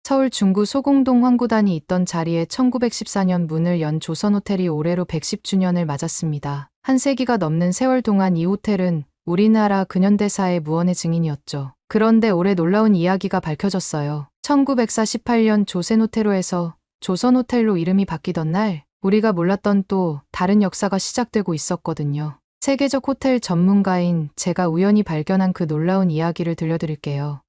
서울 중구 소공동 황구단이 있던 자리에 1914년 문을 연 조선호텔이 올해로 110주년을 맞았습니다. 한 세기가 넘는 세월 동안 이 호텔은 우리나라 근현대사의 무언의 증인이었죠. 그런데 올해 놀라운 이야기가 밝혀졌어요. 1948년 조센호텔로에서 조선호텔로 이름이 바뀌던 날, 우리가 몰랐던 또 다른 역사가 시작되고 있었거든요. 세계적 호텔 전문가인 제가 우연히 발견한 그 놀라운 이야기를 들려드릴게요.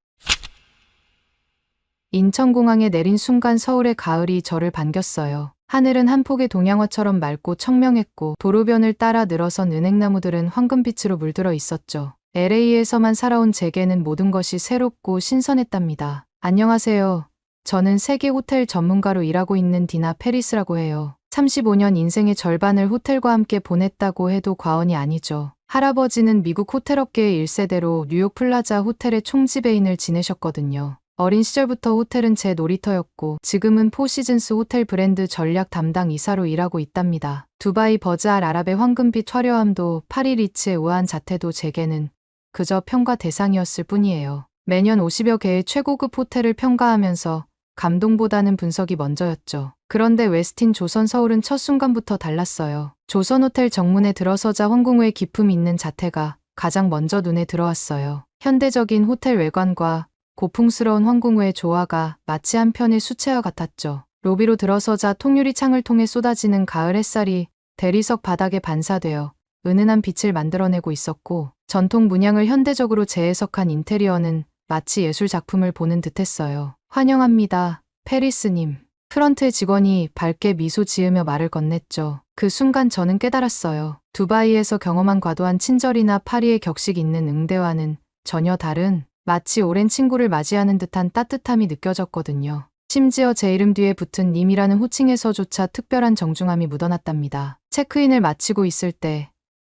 인천공항에 내린 순간 서울의 가을이 저를 반겼어요. 하늘은 한 폭의 동양화처럼 맑고 청명했고 도로변을 따라 늘어선 은행나무들은 황금빛으로 물들어 있었죠. LA에서만 살아온 제게는 모든 것이 새롭고 신선했답니다. 안녕하세요. 저는 세계 호텔 전문가로 일하고 있는 디나 페리스라고 해요. 35년 인생의 절반을 호텔과 함께 보냈다고 해도 과언이 아니죠. 할아버지는 미국 호텔업계의 1세대로 뉴욕 플라자 호텔의 총지배인을 지내셨거든요. 어린 시절부터 호텔은 제 놀이터였고 지금은 포시즌스 호텔 브랜드 전략 담당 이사로 일하고 있답니다. 두바이 버즈알 아랍의 황금빛 화려함도 파리 리츠의 우아한 자태도 제게는 그저 평가 대상이었을 뿐이에요. 매년 50여 개의 최고급 호텔을 평가하면서 감동보다는 분석이 먼저였죠. 그런데 웨스틴 조선 서울은 첫 순간부터 달랐어요. 조선호텔 정문에 들어서자 황궁의 기품 있는 자태가 가장 먼저 눈에 들어왔어요. 현대적인 호텔 외관과 고풍스러운 황궁의 조화가 마치 한 편의 수채화 같았죠. 로비로 들어서자 통유리 창을 통해 쏟아지는 가을 햇살이 대리석 바닥에 반사되어 은은한 빛을 만들어내고 있었고 전통 문양을 현대적으로 재해석한 인테리어는 마치 예술 작품을 보는 듯했어요. 환영합니다, 페리스님. 프런트의 직원이 밝게 미소 지으며 말을 건넸죠. 그 순간 저는 깨달았어요. 두바이에서 경험한 과도한 친절이나 파리의 격식 있는 응대와는 전혀 다른 마치 오랜 친구를 맞이하는 듯한 따뜻함이 느껴졌거든요. 심지어 제 이름 뒤에 붙은 님이라는 호칭에서조차 특별한 정중함이 묻어났답니다. 체크인을 마치고 있을 때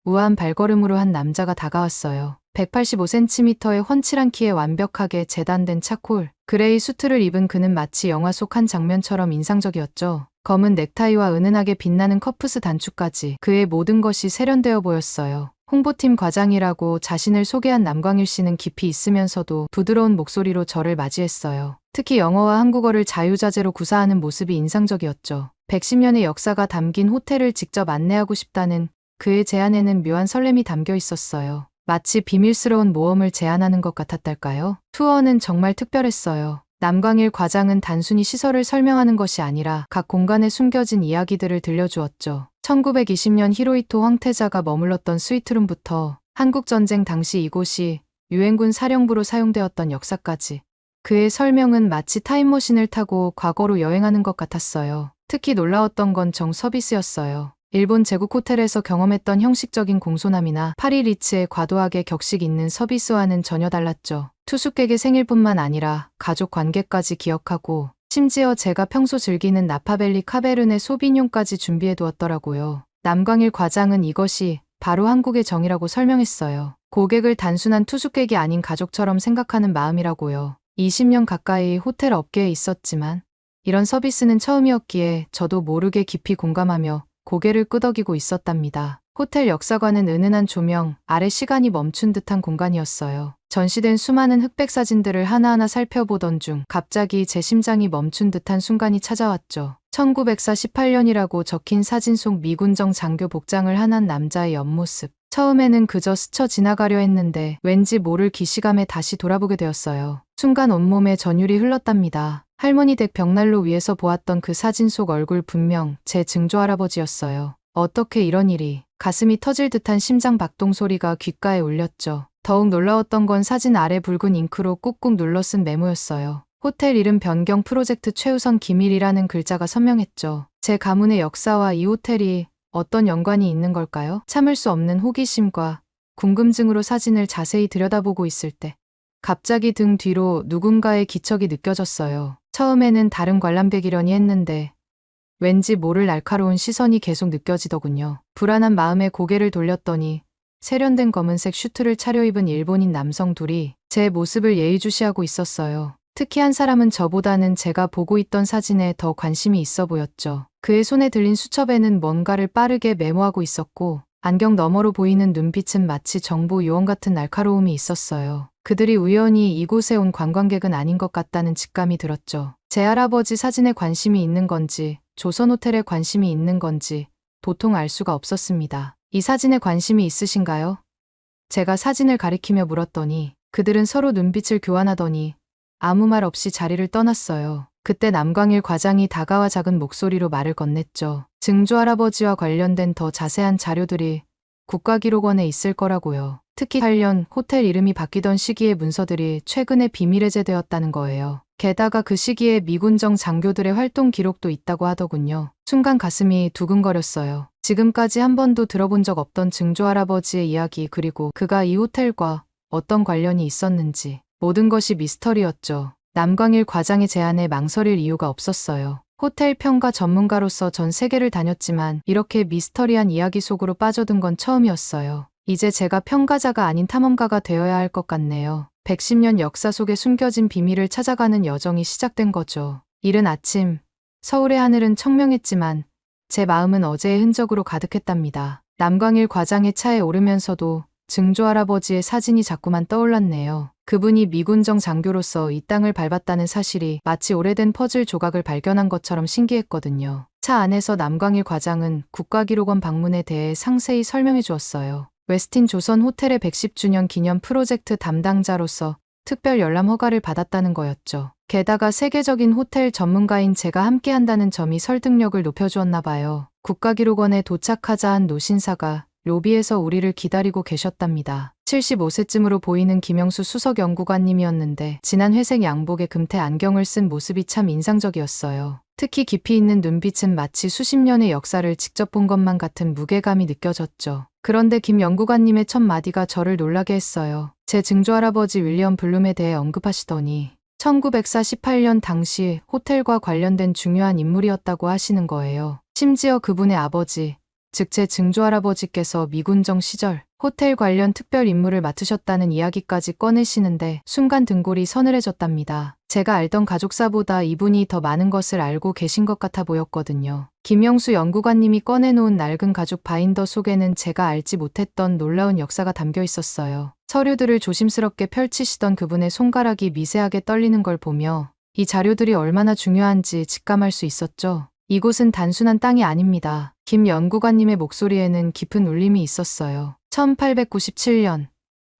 우아한 발걸음으로 한 남자가 다가왔어요. 185cm의 훤칠한 키에 완벽하게 재단된 차콜, 그레이 수트를 입은 그는 마치 영화 속 한 장면처럼 인상적이었죠. 검은 넥타이와 은은하게 빛나는 커프스 단추까지 그의 모든 것이 세련되어 보였어요. 홍보팀 과장이라고 자신을 소개한 남광일 씨는 깊이 있으면서도 부드러운 목소리로 저를 맞이했어요. 특히 영어와 한국어를 자유자재로 구사하는 모습이 인상적이었죠. 110년의 역사가 담긴 호텔을 직접 안내하고 싶다는 그의 제안에는 묘한 설렘이 담겨 있었어요. 마치 비밀스러운 모험을 제안하는 것 같았달까요? 투어는 정말 특별했어요. 남광일 과장은 단순히 시설을 설명하는 것이 아니라 각 공간에 숨겨진 이야기들을 들려주었죠. 1920년 히로히토 황태자가 머물렀던 스위트룸부터 한국전쟁 당시 이곳이 유엔군 사령부로 사용되었던 역사까지. 그의 설명은 마치 타임머신을 타고 과거로 여행하는 것 같았어요. 특히 놀라웠던 건 정서비스였어요. 일본 제국 호텔에서 경험했던 형식적인 공손함이나 파리 리츠의 과도하게 격식 있는 서비스와는 전혀 달랐죠. 투숙객의 생일뿐만 아니라 가족 관계까지 기억하고 심지어 제가 평소 즐기는 나파밸리 카베르네 소비뇽까지 준비해두었더라고요. 남광일 과장은 이것이 바로 한국의 정이라고 설명했어요. 고객을 단순한 투숙객이 아닌 가족처럼 생각하는 마음이라고요. 20년 가까이 호텔 업계에 있었지만 이런 서비스는 처음이었기에 저도 모르게 깊이 공감하며 고개를 끄덕이고 있었답니다. 호텔 역사관은 은은한 조명 아래 시간이 멈춘 듯한 공간이었어요. 전시된 수많은 흑백 사진들을 하나하나 살펴보던 중 갑자기 제 심장이 멈춘 듯한 순간이 찾아왔죠. 1948년이라고 적힌 사진 속 미군정 장교 복장을 한 남자의 옆모습. 처음에는 그저 스쳐 지나가려 했는데 왠지 모를 기시감에 다시 돌아보게 되었어요. 순간 온몸에 전율이 흘렀답니다. 할머니 댁 벽난로 위에서 보았던 그 사진 속 얼굴 분명 제 증조할아버지였어요. 어떻게 이런 일이. 가슴이 터질 듯한 심장 박동 소리가 귓가에 울렸죠. 더욱 놀라웠던 건 사진 아래 붉은 잉크로 꾹꾹 눌러 쓴 메모였어요. 호텔 이름 변경 프로젝트 최우선 기밀이라는 글자가 선명했죠. 제 가문의 역사와 이 호텔이 어떤 연관이 있는 걸까요? 참을 수 없는 호기심과 궁금증으로 사진을 자세히 들여다보고 있을 때 갑자기 등 뒤로 누군가의 기척이 느껴졌어요. 처음에는 다른 관람객이려니 했는데 왠지 모를 날카로운 시선이 계속 느껴지더군요. 불안한 마음에 고개를 돌렸더니 세련된 검은색 슈트를 차려입은 일본인 남성 둘이 제 모습을 예의주시하고 있었어요. 특히 한 사람은 저보다는 제가 보고 있던 사진에 더 관심이 있어 보였죠. 그의 손에 들린 수첩에는 뭔가를 빠르게 메모하고 있었고 안경 너머로 보이는 눈빛은 마치 정보 요원 같은 날카로움이 있었어요. 그들이 우연히 이곳에 온 관광객은 아닌 것 같다는 직감이 들었죠. 제 할아버지 사진에 관심이 있는 건지 조선호텔에 관심이 있는 건지 도통 알 수가 없었습니다. 이 사진에 관심이 있으신가요? 제가 사진을 가리키며 물었더니 그들은 서로 눈빛을 교환하더니 아무 말 없이 자리를 떠났어요. 그때 남광일 과장이 다가와 작은 목소리로 말을 건넸죠. 증조 할아버지와 관련된 더 자세한 자료들이 국가기록원에 있을 거라고요. 특히 8년 호텔 이름이 바뀌던 시기의 문서들이 최근에 비밀 해제되었다는 거예요. 게다가 그 시기에 미군정 장교들의 활동 기록도 있다고 하더군요. 순간 가슴이 두근거렸어요. 지금까지 한 번도 들어본 적 없던 증조 할아버지의 이야기, 그리고 그가 이 호텔과 어떤 관련이 있었는지 모든 것이 미스터리였죠. 남광일 과장의 제안에 망설일 이유가 없었어요. 호텔 평가 전문가로서 전 세계를 다녔지만 이렇게 미스터리한 이야기 속으로 빠져든 건 처음이었어요. 이제 제가 평가자가 아닌 탐험가가 되어야 할 것 같네요. 110년 역사 속에 숨겨진 비밀을 찾아가는 여정이 시작된 거죠. 이른 아침, 서울의 하늘은 청명했지만 제 마음은 어제의 흔적으로 가득했답니다. 남광일 과장의 차에 오르면서도 증조 할아버지의 사진이 자꾸만 떠올랐네요. 그분이 미군정 장교로서 이 땅을 밟았다는 사실이 마치 오래된 퍼즐 조각을 발견한 것처럼 신기했거든요. 차 안에서 남광일 과장은 국가기록원 방문에 대해 상세히 설명해 주었어요. 웨스틴 조선 호텔의 110주년 기념 프로젝트 담당자로서 특별 열람 허가를 받았다는 거였죠. 게다가 세계적인 호텔 전문가인 제가 함께한다는 점이 설득력을 높여주었나 봐요. 국가기록원에 도착하자 한 노신사가 로비에서 우리를 기다리고 계셨답니다. 75세쯤으로 보이는 김영수 수석 연구관님이었는데 진한 회색 양복에 금태 안경을 쓴 모습이 참 인상적이었어요. 특히 깊이 있는 눈빛은 마치 수십 년의 역사를 직접 본 것만 같은 무게감이 느껴졌죠. 그런데 김 연구관님의 첫 마디가 저를 놀라게 했어요. 제 증조할아버지 윌리엄 블룸에 대해 언급하시더니 1948년 당시 호텔과 관련된 중요한 인물이었다고 하시는 거예요. 심지어 그분의 아버지, 즉 제 증조할아버지께서 미군정 시절 호텔 관련 특별 임무를 맡으셨다는 이야기까지 꺼내시는데 순간 등골이 서늘해졌답니다. 제가 알던 가족사보다 이분이 더 많은 것을 알고 계신 것 같아 보였거든요. 김영수 연구관님이 꺼내놓은 낡은 가죽 바인더 속에는 제가 알지 못했던 놀라운 역사가 담겨 있었어요. 서류들을 조심스럽게 펼치시던 그분의 손가락이 미세하게 떨리는 걸 보며 이 자료들이 얼마나 중요한지 직감할 수 있었죠. 이곳은 단순한 땅이 아닙니다. 김 연구관님의 목소리에는 깊은 울림이 있었어요. 1897년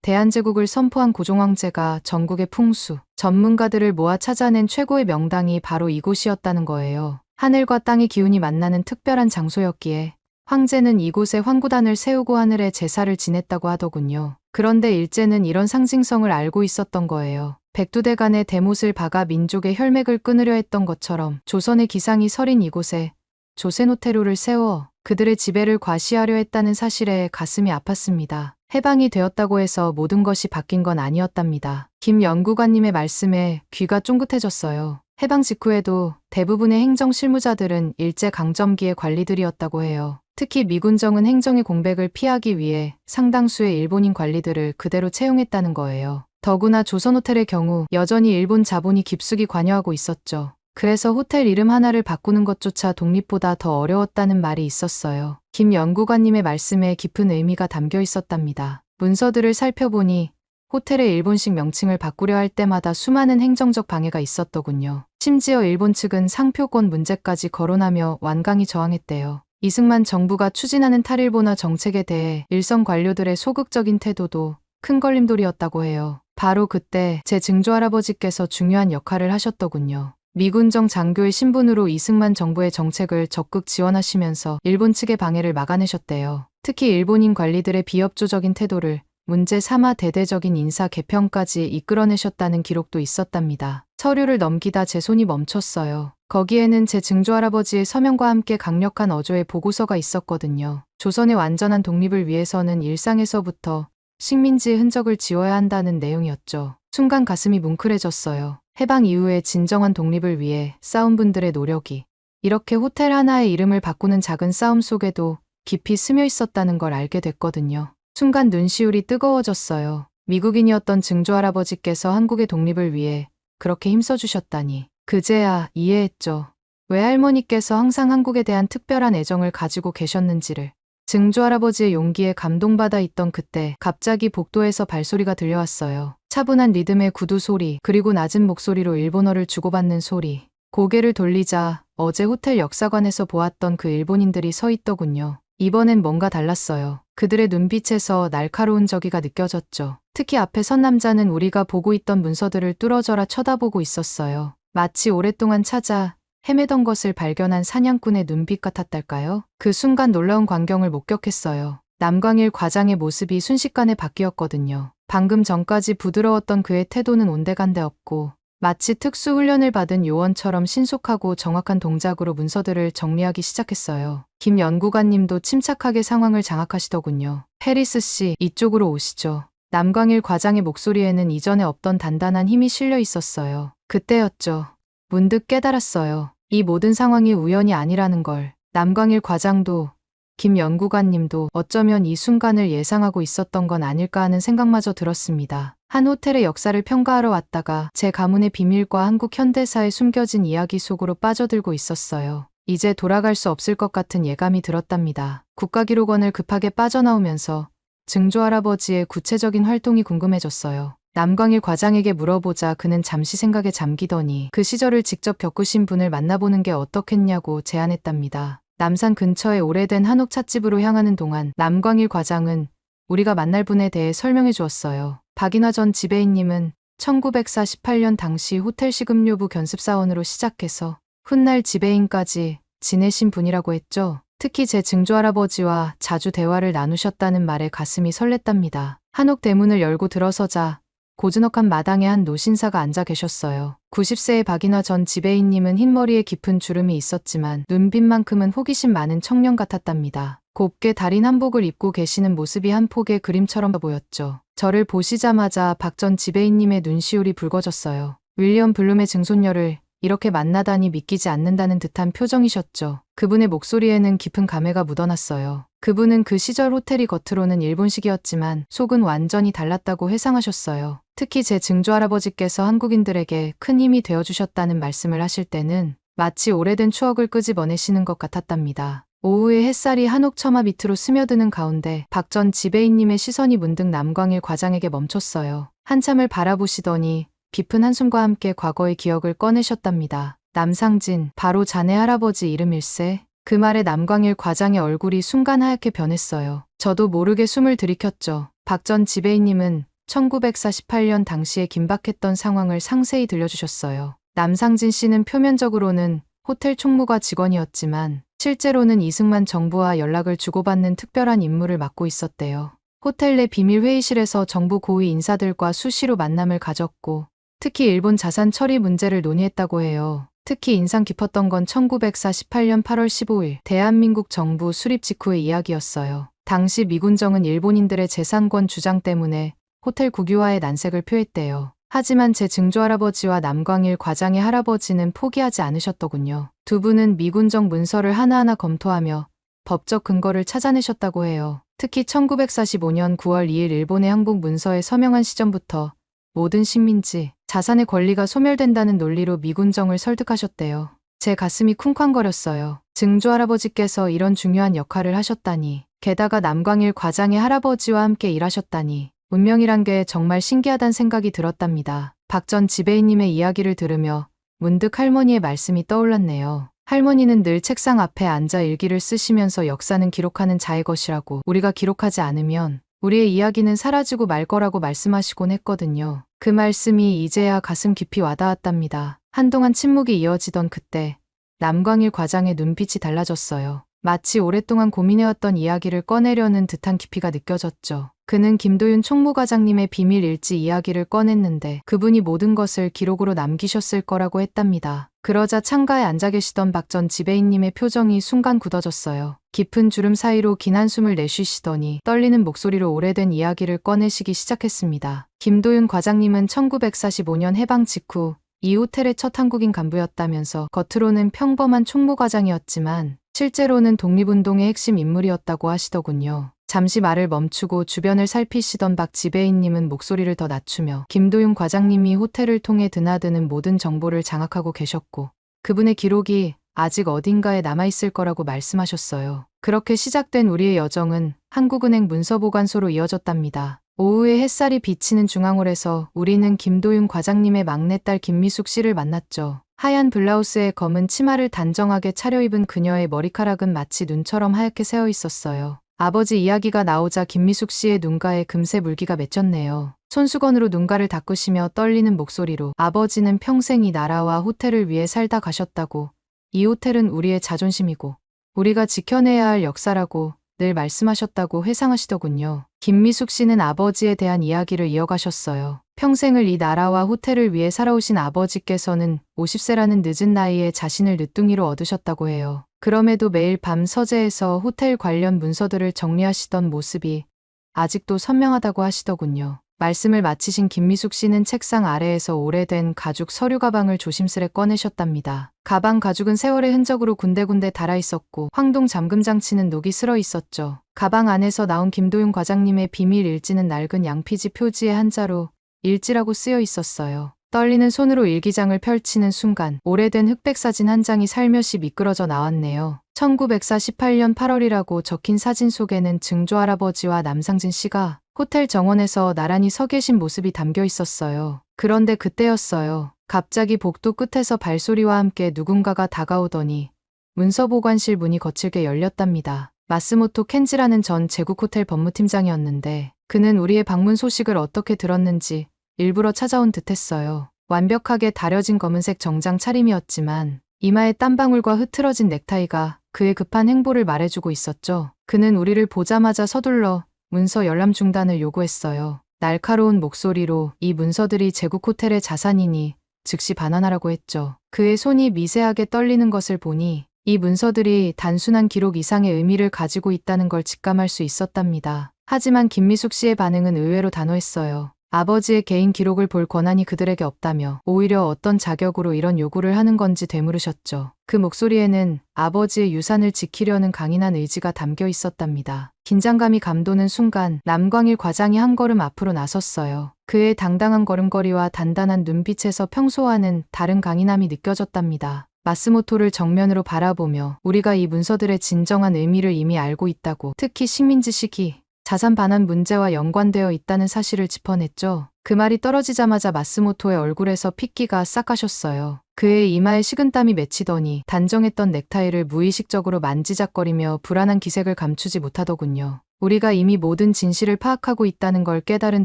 대한제국을 선포한 고종황제가 전국의 풍수, 전문가들을 모아 찾아낸 최고의 명당이 바로 이곳이었다는 거예요. 하늘과 땅의 기운이 만나는 특별한 장소였기에 황제는 이곳에 황구단을 세우고 하늘에 제사를 지냈다고 하더군요. 그런데 일제는 이런 상징성을 알고 있었던 거예요. 백두대간의 대못을 박아 민족의 혈맥을 끊으려 했던 것처럼 조선의 기상이 서린 이곳에 조센호테루를 세워 그들의 지배를 과시하려 했다는 사실에 가슴이 아팠습니다. 해방이 되었다고 해서 모든 것이 바뀐 건 아니었답니다. 김 연구관님의 말씀에 귀가 쫑긋해졌어요. 해방 직후에도 대부분의 행정 실무자들은 일제강점기의 관리들이었다고 해요. 특히 미군정은 행정의 공백을 피하기 위해 상당수의 일본인 관리들을 그대로 채용했다는 거예요. 더구나 조선호텔의 경우 여전히 일본 자본이 깊숙이 관여하고 있었죠. 그래서 호텔 이름 하나를 바꾸는 것조차 독립보다 더 어려웠다는 말이 있었어요. 김 연구관님의 말씀에 깊은 의미가 담겨 있었답니다. 문서들을 살펴보니 호텔의 일본식 명칭을 바꾸려 할 때마다 수많은 행정적 방해가 있었더군요. 심지어 일본 측은 상표권 문제까지 거론하며 완강히 저항했대요. 이승만 정부가 추진하는 탈일본화 정책에 대해 일선 관료들의 소극적인 태도도 큰 걸림돌이었다고 해요. 바로 그때 제 증조할아버지께서 중요한 역할을 하셨더군요. 미군정 장교의 신분으로 이승만 정부의 정책을 적극 지원하시면서 일본 측의 방해를 막아내셨대요. 특히 일본인 관리들의 비협조적인 태도를 문제 삼아 대대적인 인사 개편까지 이끌어내셨다는 기록도 있었답니다. 서류를 넘기다 제 손이 멈췄어요. 거기에는 제 증조할아버지의 서명과 함께 강력한 어조의 보고서가 있었거든요. 조선의 완전한 독립을 위해서는 일상에서부터 식민지의 흔적을 지워야 한다는 내용이었죠. 순간 가슴이 뭉클해졌어요. 해방 이후에 진정한 독립을 위해 싸운 분들의 노력이 이렇게 호텔 하나의 이름을 바꾸는 작은 싸움 속에도 깊이 스며 있었다는 걸 알게 됐거든요. 순간 눈시울이 뜨거워졌어요. 미국인이었던 증조할아버지께서 한국의 독립을 위해 그렇게 힘써주셨다니. 그제야 이해했죠. 왜 할머니께서 항상 한국에 대한 특별한 애정을 가지고 계셨는지를. 증조할아버지의 용기에 감동받아 있던 그때 갑자기 복도에서 발소리가 들려왔어요. 차분한 리듬의 구두 소리, 그리고 낮은 목소리로 일본어를 주고받는 소리. 고개를 돌리자 어제 호텔 역사관에서 보았던 그 일본인들이 서 있더군요. 이번엔 뭔가 달랐어요. 그들의 눈빛에서 날카로운 저기가 느껴졌죠. 특히 앞에 선 남자는 우리가 보고 있던 문서들을 뚫어져라 쳐다보고 있었어요. 마치 오랫동안 찾아 헤매던 것을 발견한 사냥꾼의 눈빛 같았달까요? 그 순간 놀라운 광경을 목격했어요. 남광일 과장의 모습이 순식간에 바뀌었거든요. 방금 전까지 부드러웠던 그의 태도는 온데간데 없고 마치 특수 훈련을 받은 요원처럼 신속하고 정확한 동작으로 문서들을 정리하기 시작했어요. 김 연구관님도 침착하게 상황을 장악하시더군요. 해리스 씨, 이쪽으로 오시죠. 남광일 과장의 목소리에는 이전에 없던 단단한 힘이 실려 있었어요. 그때였죠. 문득 깨달았어요. 이 모든 상황이 우연이 아니라는 걸. 남광일 과장도 김 연구관님도 어쩌면 이 순간을 예상하고 있었던 건 아닐까 하는 생각마저 들었습니다. 한 호텔의 역사를 평가하러 왔다가 제 가문의 비밀과 한국 현대사의 숨겨진 이야기 속으로 빠져들고 있었어요. 이제 돌아갈 수 없을 것 같은 예감이 들었답니다. 국가기록원을 급하게 빠져나오면서 증조할아버지의 구체적인 활동이 궁금해졌어요. 남광일 과장에게 물어보자 그는 잠시 생각에 잠기더니 그 시절을 직접 겪으신 분을 만나보는 게 어떻겠냐고 제안했답니다. 남산 근처의 오래된 한옥 찻집으로 향하는 동안 남광일 과장은 우리가 만날 분에 대해 설명해 주었어요. 박인화 전 지배인님은 1948년 당시 호텔 식음료부 견습사원으로 시작해서 훗날 지배인까지 지내신 분이라고 했죠. 특히 제 증조할아버지와 자주 대화를 나누셨다는 말에 가슴이 설렜답니다. 한옥 대문을 열고 들어서자 고즈넉한 마당에 한 노신사가 앉아 계셨어요. 90세의 박인화 전 지배인님은 흰머리에 깊은 주름이 있었지만 눈빛만큼은 호기심 많은 청년 같았답니다. 곱게 다린 한복을 입고 계시는 모습이 한 폭의 그림처럼 보였죠. 저를 보시자마자 박 전 지배인님의 눈시울이 붉어졌어요. 윌리엄 블룸의 증손녀를 이렇게 만나다니 믿기지 않는다는 듯한 표정이셨죠. 그분의 목소리에는 깊은 감회가 묻어났어요. 그분은 그 시절 호텔이 겉으로는 일본식이었지만 속은 완전히 달랐다고 회상하셨어요. 특히 제 증조할아버지께서 한국인들에게 큰 힘이 되어주셨다는 말씀을 하실 때는 마치 오래된 추억을 끄집어내시는 것 같았답니다. 오후에 햇살이 한옥 처마 밑으로 스며드는 가운데 박 전 지배인님의 시선이 문득 남광일 과장에게 멈췄어요. 한참을 바라보시더니 깊은 한숨과 함께 과거의 기억을 꺼내셨답니다. 남상진, 바로 자네 할아버지 이름일세? 그 말에 남광일 과장의 얼굴이 순간 하얗게 변했어요. 저도 모르게 숨을 들이켰죠. 박 전 지배인님은 1948년 당시에 긴박했던 상황을 상세히 들려주셨어요. 남상진 씨는 표면적으로는 호텔 총무과 직원이었지만 실제로는 이승만 정부와 연락을 주고받는 특별한 임무를 맡고 있었대요. 호텔 내 비밀 회의실에서 정부 고위 인사들과 수시로 만남을 가졌고 특히 일본 자산 처리 문제를 논의했다고 해요. 특히 인상 깊었던 건 1948년 8월 15일 대한민국 정부 수립 직후의 이야기였어요. 당시 미군정은 일본인들의 재산권 주장 때문에 호텔 국유화에 난색을 표했대요. 하지만 제 증조할아버지와 남광일 과장의 할아버지는 포기하지 않으셨더군요. 두 분은 미군정 문서를 하나하나 검토하며 법적 근거를 찾아내셨다고 해요. 특히 1945년 9월 2일 일본의 항복 문서에 서명한 시점부터 모든 식민지, 자산의 권리가 소멸된다는 논리로 미군정을 설득하셨대요. 제 가슴이 쿵쾅거렸어요. 증조할아버지께서 이런 중요한 역할을 하셨다니. 게다가 남광일 과장의 할아버지와 함께 일하셨다니. 운명이란 게 정말 신기하단 생각이 들었답니다. 박 전 지배인님의 이야기를 들으며 문득 할머니의 말씀이 떠올랐네요. 할머니는 늘 책상 앞에 앉아 일기를 쓰시면서 역사는 기록하는 자의 것이라고, 우리가 기록하지 않으면 우리의 이야기는 사라지고 말 거라고 말씀하시곤 했거든요. 그 말씀이 이제야 가슴 깊이 와닿았답니다. 한동안 침묵이 이어지던 그때 남광일 과장의 눈빛이 달라졌어요. 마치 오랫동안 고민해왔던 이야기를 꺼내려는 듯한 깊이가 느껴졌죠. 그는 김도윤 총무과장님의 비밀 일지 이야기를 꺼냈는데 그분이 모든 것을 기록으로 남기셨을 거라고 했답니다. 그러자 창가에 앉아 계시던 박 전 지배인님의 표정이 순간 굳어졌어요. 깊은 주름 사이로 긴 한숨을 내쉬시더니 떨리는 목소리로 오래된 이야기를 꺼내시기 시작했습니다. 김도윤 과장님은 1945년 해방 직후 이 호텔의 첫 한국인 간부였다면서 겉으로는 평범한 총무과장이었지만 실제로는 독립운동의 핵심 인물이었다고 하시더군요. 잠시 말을 멈추고 주변을 살피시던 박 지배인님은 목소리를 더 낮추며 김도윤 과장님이 호텔을 통해 드나드는 모든 정보를 장악하고 계셨고 그분의 기록이 아직 어딘가에 남아있을 거라고 말씀하셨어요. 그렇게 시작된 우리의 여정은 한국은행 문서보관소로 이어졌답니다. 오후에 햇살이 비치는 중앙홀에서 우리는 김도윤 과장님의 막내딸 김미숙 씨를 만났죠. 하얀 블라우스에 검은 치마를 단정하게 차려입은 그녀의 머리카락은 마치 눈처럼 하얗게 새어 있었어요. 아버지 이야기가 나오자 김미숙 씨의 눈가에 금세 물기가 맺혔네요. 손수건으로 눈가를 닦으시며 떨리는 목소리로 아버지는 평생 이 나라와 호텔을 위해 살다 가셨다고, 이 호텔은 우리의 자존심이고 우리가 지켜내야 할 역사라고 늘 말씀하셨다고 회상하시더군요. 김미숙 씨는 아버지에 대한 이야기를 이어가셨어요. 평생을 이 나라와 호텔을 위해 살아오신 아버지께서는 50세라는 늦은 나이에 자신을 늦둥이로 얻으셨다고 해요. 그럼에도 매일 밤 서재에서 호텔 관련 문서들을 정리하시던 모습이 아직도 선명하다고 하시더군요. 말씀을 마치신 김미숙 씨는 책상 아래에서 오래된 가죽 서류 가방을 조심스레 꺼내셨답니다. 가방 가죽은 세월의 흔적으로 군데군데 달아 있었고 황동 잠금 장치는 녹이 슬어 있었죠. 가방 안에서 나온 김도윤 과장님의 비밀 일지는 낡은 양피지 표지의 한자로 일지라고 쓰여 있었어요. 떨리는 손으로 일기장을 펼치는 순간 오래된 흑백 사진 한 장이 살며시 미끄러져 나왔네요. 1948년 8월이라고 적힌 사진 속에는 증조 할아버지와 남상진 씨가 호텔 정원에서 나란히 서 계신 모습이 담겨 있었어요. 그런데 그때였어요. 갑자기 복도 끝에서 발소리와 함께 누군가가 다가오더니 문서보관실 문이 거칠게 열렸답니다. 마스모토 켄지라는 전 제국호텔 법무팀장이었는데 그는 우리의 방문 소식을 어떻게 들었는지 일부러 찾아온 듯했어요. 완벽하게 다려진 검은색 정장 차림이었지만 이마에 땀방울과 흐트러진 넥타이가 그의 급한 행보를 말해주고 있었죠. 그는 우리를 보자마자 서둘러 문서 열람 중단을 요구했어요. 날카로운 목소리로 이 문서들이 제국호텔의 자산이니 즉시 반환하라고 했죠. 그의 손이 미세하게 떨리는 것을 보니 이 문서들이 단순한 기록 이상의 의미를 가지고 있다는 걸 직감할 수 있었답니다. 하지만 김미숙 씨의 반응은 의외로 단호했어요. 아버지의 개인 기록을 볼 권한이 그들에게 없다며 오히려 어떤 자격으로 이런 요구를 하는 건지 되물으셨죠. 그 목소리에는 아버지의 유산을 지키려는 강인한 의지가 담겨 있었답니다. 긴장감이 감도는 순간 남광일 과장이 한 걸음 앞으로 나섰어요. 그의 당당한 걸음걸이와 단단한 눈빛에서 평소와는 다른 강인함이 느껴졌답니다. 마스모토를 정면으로 바라보며 우리가 이 문서들의 진정한 의미를 이미 알고 있다고, 특히 식민지 시기 자산 반환 문제와 연관되어 있다는 사실을 짚어냈죠. 그 말이 떨어지자마자 마스모토의 얼굴에서 핏기가 싹 가셨어요. 그의 이마에 식은땀이 맺히더니 단정했던 넥타이를 무의식적으로 만지작거리며 불안한 기색을 감추지 못하더군요. 우리가 이미 모든 진실을 파악하고 있다는 걸 깨달은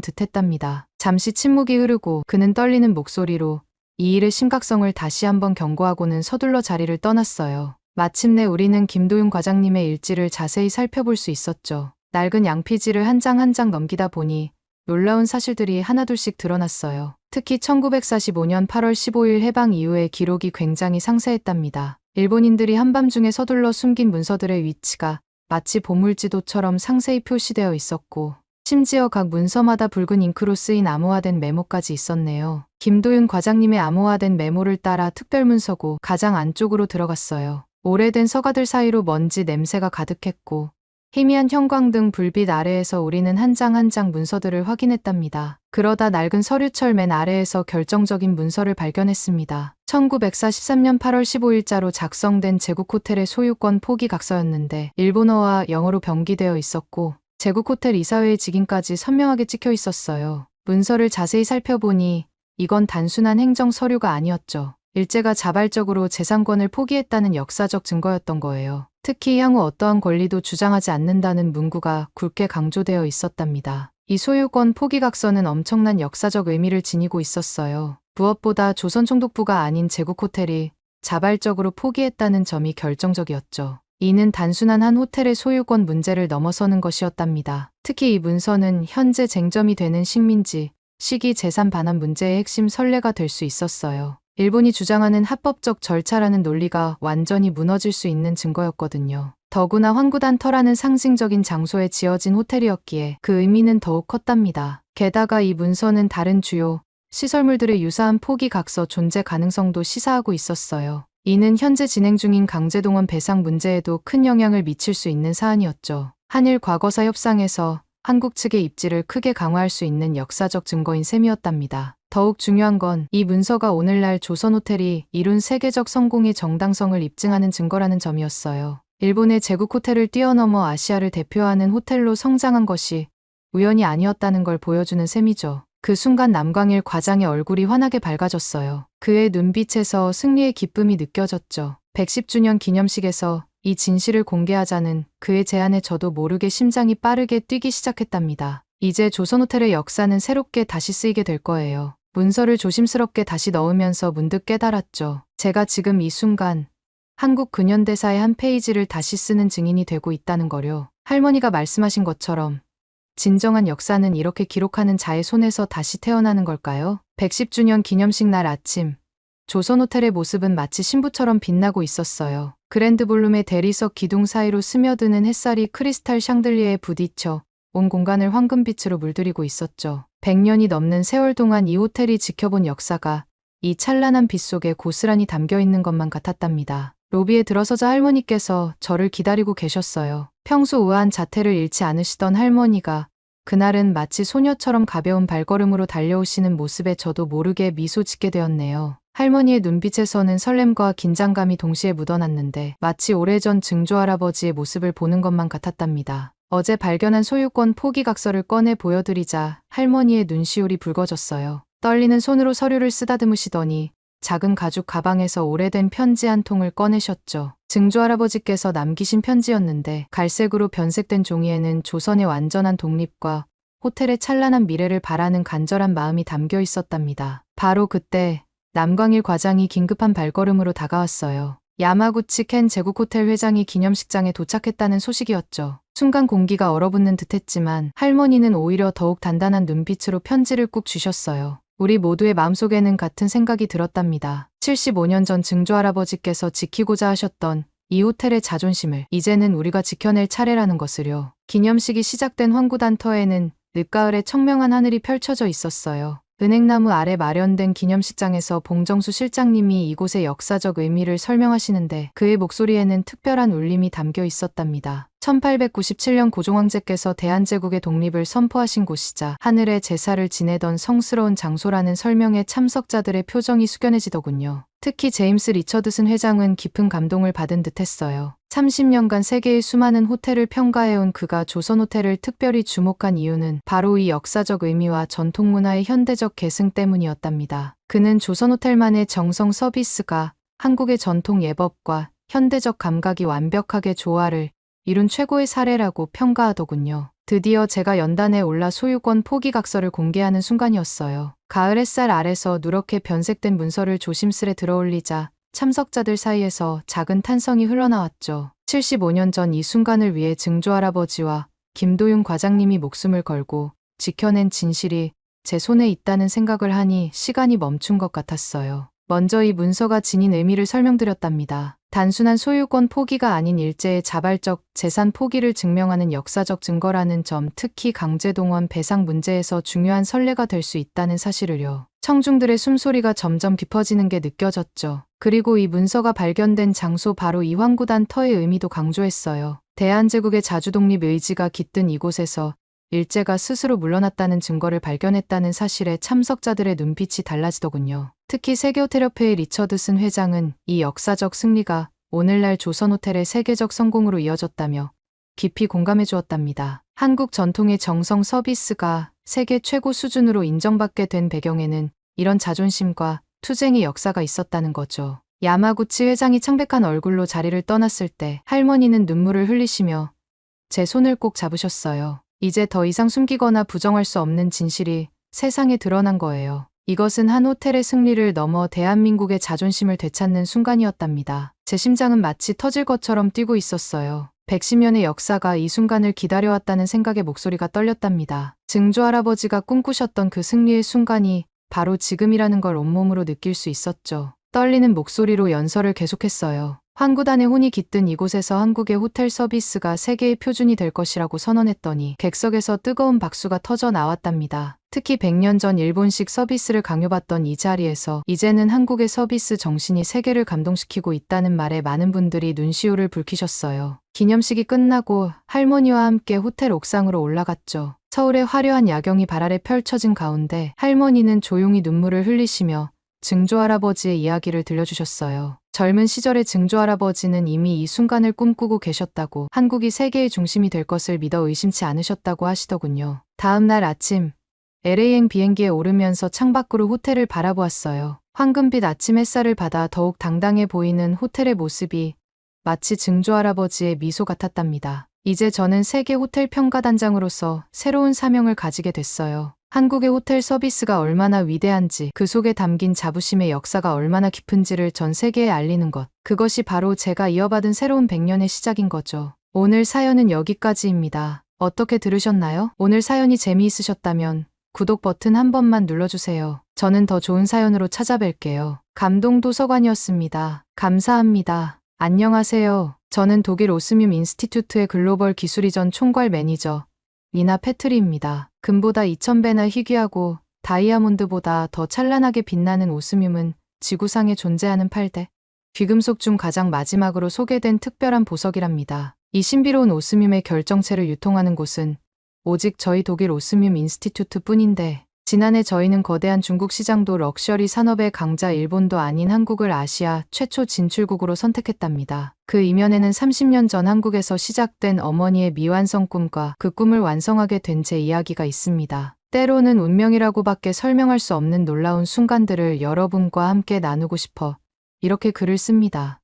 듯했답니다. 잠시 침묵이 흐르고 그는 떨리는 목소리로 이 일의 심각성을 다시 한번 경고하고는 서둘러 자리를 떠났어요. 마침내 우리는 김도윤 과장님의 일지를 자세히 살펴볼 수 있었죠. 낡은 양피지를 한 장 한 장 넘기다 보니 놀라운 사실들이 하나둘씩 드러났어요. 특히 1945년 8월 15일 해방 이후의 기록이 굉장히 상세했답니다. 일본인들이 한밤중에 서둘러 숨긴 문서들의 위치가 마치 보물지도처럼 상세히 표시되어 있었고 심지어 각 문서마다 붉은 잉크로 쓰인 암호화된 메모까지 있었네요. 김도윤 과장님의 암호화된 메모를 따라 특별문서고 가장 안쪽으로 들어갔어요. 오래된 서가들 사이로 먼지 냄새가 가득했고 희미한 형광등 불빛 아래에서 우리는 한 장 한 장 문서들을 확인했답니다. 그러다 낡은 서류철 맨 아래에서 결정적인 문서를 발견했습니다. 1943년 8월 15일자로 작성된 제국호텔의 소유권 포기 각서였는데 일본어와 영어로 병기되어 있었고 제국호텔 이사회의 직인까지 선명하게 찍혀 있었어요. 문서를 자세히 살펴보니 이건 단순한 행정 서류가 아니었죠. 일제가 자발적으로 재산권을 포기했다는 역사적 증거였던 거예요. 특히 향후 어떠한 권리도 주장하지 않는다는 문구가 굵게 강조되어 있었답니다. 이 소유권 포기각서는 엄청난 역사적 의미를 지니고 있었어요. 무엇보다 조선 총독부가 아닌 제국호텔이 자발적으로 포기했다는 점이 결정적이었죠. 이는 단순한 한 호텔의 소유권 문제를 넘어서는 것이었답니다. 특히 이 문서는 현재 쟁점이 되는 식민지 시기 재산 반환 문제의 핵심 선례가 될 수 있었어요. 일본이 주장하는 합법적 절차라는 논리가 완전히 무너질 수 있는 증거였거든요. 더구나 황구단터라는 상징적인 장소에 지어진 호텔이었기에 그 의미는 더욱 컸답니다. 게다가 이 문서는 다른 주요 시설물들의 유사한 포기 각서 존재 가능성도 시사하고 있었어요. 이는 현재 진행 중인 강제동원 배상 문제에도 큰 영향을 미칠 수 있는 사안이었죠. 한일 과거사 협상에서 한국 측의 입지를 크게 강화할 수 있는 역사적 증거인 셈이었답니다. 더욱 중요한 건 이 문서가 오늘날 조선호텔이 이룬 세계적 성공의 정당성을 입증하는 증거라는 점이었어요. 일본의 제국호텔을 뛰어넘어 아시아를 대표하는 호텔로 성장한 것이 우연이 아니었다는 걸 보여주는 셈이죠. 그 순간 남광일 과장의 얼굴이 환하게 밝아졌어요. 그의 눈빛에서 승리의 기쁨이 느껴졌죠. 110주년 기념식에서 이 진실을 공개하자는 그의 제안에 저도 모르게 심장이 빠르게 뛰기 시작했답니다. 이제 조선호텔의 역사는 새롭게 다시 쓰이게 될 거예요. 문서를 조심스럽게 다시 넣으면서 문득 깨달았죠. 제가 지금 이 순간 한국 근현대사의 한 페이지를 다시 쓰는 증인이 되고 있다는 거요. 할머니가 말씀하신 것처럼 진정한 역사는 이렇게 기록하는 자의 손에서 다시 태어나는 걸까요? 110주년 기념식 날 아침, 조선호텔의 모습은 마치 신부처럼 빛나고 있었어요. 그랜드 볼룸의 대리석 기둥 사이로 스며드는 햇살이 크리스탈 샹들리에에 부딪혀 온 공간을 황금빛으로 물들이고 있었죠. 100년이 넘는 세월 동안 이 호텔이 지켜본 역사가 이 찬란한 빛 속에 고스란히 담겨 있는 것만 같았답니다. 로비에 들어서자 할머니께서 저를 기다리고 계셨어요. 평소 우아한 자태를 잃지 않으시던 할머니가 그날은 마치 소녀처럼 가벼운 발걸음으로 달려오시는 모습에 저도 모르게 미소 짓게 되었네요. 할머니의 눈빛에서는 설렘과 긴장감이 동시에 묻어났는데 마치 오래전 증조할아버지의 모습을 보는 것만 같았답니다. 어제 발견한 소유권 포기각서를 꺼내 보여드리자 할머니의 눈시울이 붉어졌어요. 떨리는 손으로 서류를 쓰다듬으시더니 작은 가죽 가방에서 오래된 편지 한 통을 꺼내셨죠. 증조할아버지께서 남기신 편지였는데 갈색으로 변색된 종이에는 조선의 완전한 독립과 호텔의 찬란한 미래를 바라는 간절한 마음이 담겨 있었답니다. 바로 그때 남광일 과장이 긴급한 발걸음으로 다가왔어요. 야마구치 켄 제국호텔 회장이 기념식장에 도착했다는 소식이었죠. 순간 공기가 얼어붙는 듯했지만 할머니는 오히려 더욱 단단한 눈빛으로 편지를 꾹 쥐셨어요. 우리 모두의 마음속에는 같은 생각이 들었답니다. 75년 전 증조할아버지께서 지키고자 하셨던 이 호텔의 자존심을 이제는 우리가 지켜낼 차례라는 것을요. 기념식이 시작된 황구단터에는 늦가을에 청명한 하늘이 펼쳐져 있었어요. 은행나무 아래 마련된 기념식장에서 봉정수 실장님이 이곳의 역사적 의미를 설명하시는데 그의 목소리에는 특별한 울림이 담겨 있었답니다. 1897년 고종황제께서 대한제국의 독립을 선포하신 곳이자 하늘의 제사를 지내던 성스러운 장소라는 설명에 참석자들의 표정이 숙연해지더군요. 특히 제임스 리처드슨 회장은 깊은 감동을 받은 듯했어요. 30년간 세계의 수많은 호텔을 평가해온 그가 조선호텔을 특별히 주목한 이유는 바로 이 역사적 의미와 전통문화의 현대적 계승 때문이었답니다. 그는 조선호텔만의 정성 서비스가 한국의 전통 예법과 현대적 감각이 완벽하게 조화를 이룬 최고의 사례라고 평가하더군요. 드디어 제가 연단에 올라 소유권 포기각서를 공개하는 순간이었어요. 가을 햇살 아래서 누렇게 변색된 문서를 조심스레 들어올리자 참석자들 사이에서 작은 탄성이 흘러나왔죠. 75년 전 이 순간을 위해 증조할아버지와 김도윤 과장님이 목숨을 걸고 지켜낸 진실이 제 손에 있다는 생각을 하니 시간이 멈춘 것 같았어요. 먼저 이 문서가 지닌 의미를 설명드렸답니다. 단순한 소유권 포기가 아닌 일제의 자발적 재산 포기를 증명하는 역사적 증거라는 점, 특히 강제동원 배상 문제에서 중요한 선례가 될 수 있다는 사실을요. 청중들의 숨소리가 점점 깊어지는 게 느껴졌죠. 그리고 이 문서가 발견된 장소 바로 이 황구단 터의 의미도 강조했어요. 대한제국의 자주독립 의지가 깃든 이곳에서 일제가 스스로 물러났다는 증거를 발견했다는 사실에 참석자들의 눈빛이 달라지더군요. 특히 세계호텔협회의 리처드슨 회장은 이 역사적 승리가 오늘날 조선호텔의 세계적 성공으로 이어졌다며 깊이 공감해 주었답니다. 한국 전통의 정성 서비스가 세계 최고 수준으로 인정받게 된 배경에는 이런 자존심과 투쟁의 역사가 있었다는 거죠. 야마구치 회장이 창백한 얼굴로 자리를 떠났을 때 할머니는 눈물을 흘리시며 제 손을 꼭 잡으셨어요. 이제 더 이상 숨기거나 부정할 수 없는 진실이 세상에 드러난 거예요. 이것은 한 호텔의 승리를 넘어 대한민국의 자존심을 되찾는 순간이었답니다. 제 심장은 마치 터질 것처럼 뛰고 있었어요. 110년의 역사가 이 순간을 기다려왔다는 생각에 목소리가 떨렸답니다. 증조할아버지가 꿈꾸셨던 그 승리의 순간이 바로 지금이라는 걸 온몸으로 느낄 수 있었죠. 떨리는 목소리로 연설을 계속했어요. 황구단의 혼이 깃든 이곳에서 한국의 호텔 서비스가 세계의 표준이 될 것이라고 선언했더니 객석에서 뜨거운 박수가 터져 나왔답니다. 특히 100년 전 일본식 서비스를 강요받던 이 자리에서 이제는 한국의 서비스 정신이 세계를 감동시키고 있다는 말에 많은 분들이 눈시울을 붉히셨어요. 기념식이 끝나고 할머니와 함께 호텔 옥상으로 올라갔죠. 서울의 화려한 야경이 발 아래 펼쳐진 가운데 할머니는 조용히 눈물을 흘리시며 증조할아버지의 이야기를 들려주셨어요. 젊은 시절의 증조할아버지는 이미 이 순간을 꿈꾸고 계셨다고, 한국이 세계의 중심이 될 것을 믿어 의심치 않으셨다고 하시더군요. 다음 날 아침, LA행 비행기에 오르면서 창밖으로 호텔을 바라보았어요. 황금빛 아침 햇살을 받아 더욱 당당해 보이는 호텔의 모습이 마치 증조할아버지의 미소 같았답니다. 이제 저는 세계 호텔 평가단장으로서 새로운 사명을 가지게 됐어요. 한국의 호텔 서비스가 얼마나 위대한지, 그 속에 담긴 자부심의 역사가 얼마나 깊은지를 전 세계에 알리는 것. 그것이 바로 제가 이어받은 새로운 100년의 시작인 거죠. 오늘 사연은 여기까지입니다. 어떻게 들으셨나요? 오늘 사연이 재미있으셨다면 구독 버튼 한 번만 눌러주세요. 저는 더 좋은 사연으로 찾아뵐게요. 감동도서관이었습니다. 감사합니다. 안녕하세요. 저는 독일 오스뮴 인스티튜트의 글로벌 기술이전 총괄 매니저 니나 페트리입니다. 금보다 2000배나 희귀하고 다이아몬드보다 더 찬란하게 빛나는 오스뮴은 지구상에 존재하는 8대 귀금속 중 가장 마지막으로 소개된 특별한 보석이랍니다. 이 신비로운 오스뮴의 결정체를 유통하는 곳은 오직 저희 독일 오스뮴 인스티튜트 뿐인데, 지난해 저희는 거대한 중국 시장도 럭셔리 산업의 강자 일본도 아닌 한국을 아시아 최초 진출국으로 선택했답니다. 그 이면에는 30년 전 한국에서 시작된 어머니의 미완성 꿈과 그 꿈을 완성하게 된 제 이야기가 있습니다. 때로는 운명이라고밖에 설명할 수 없는 놀라운 순간들을 여러분과 함께 나누고 싶어 이렇게 글을 씁니다.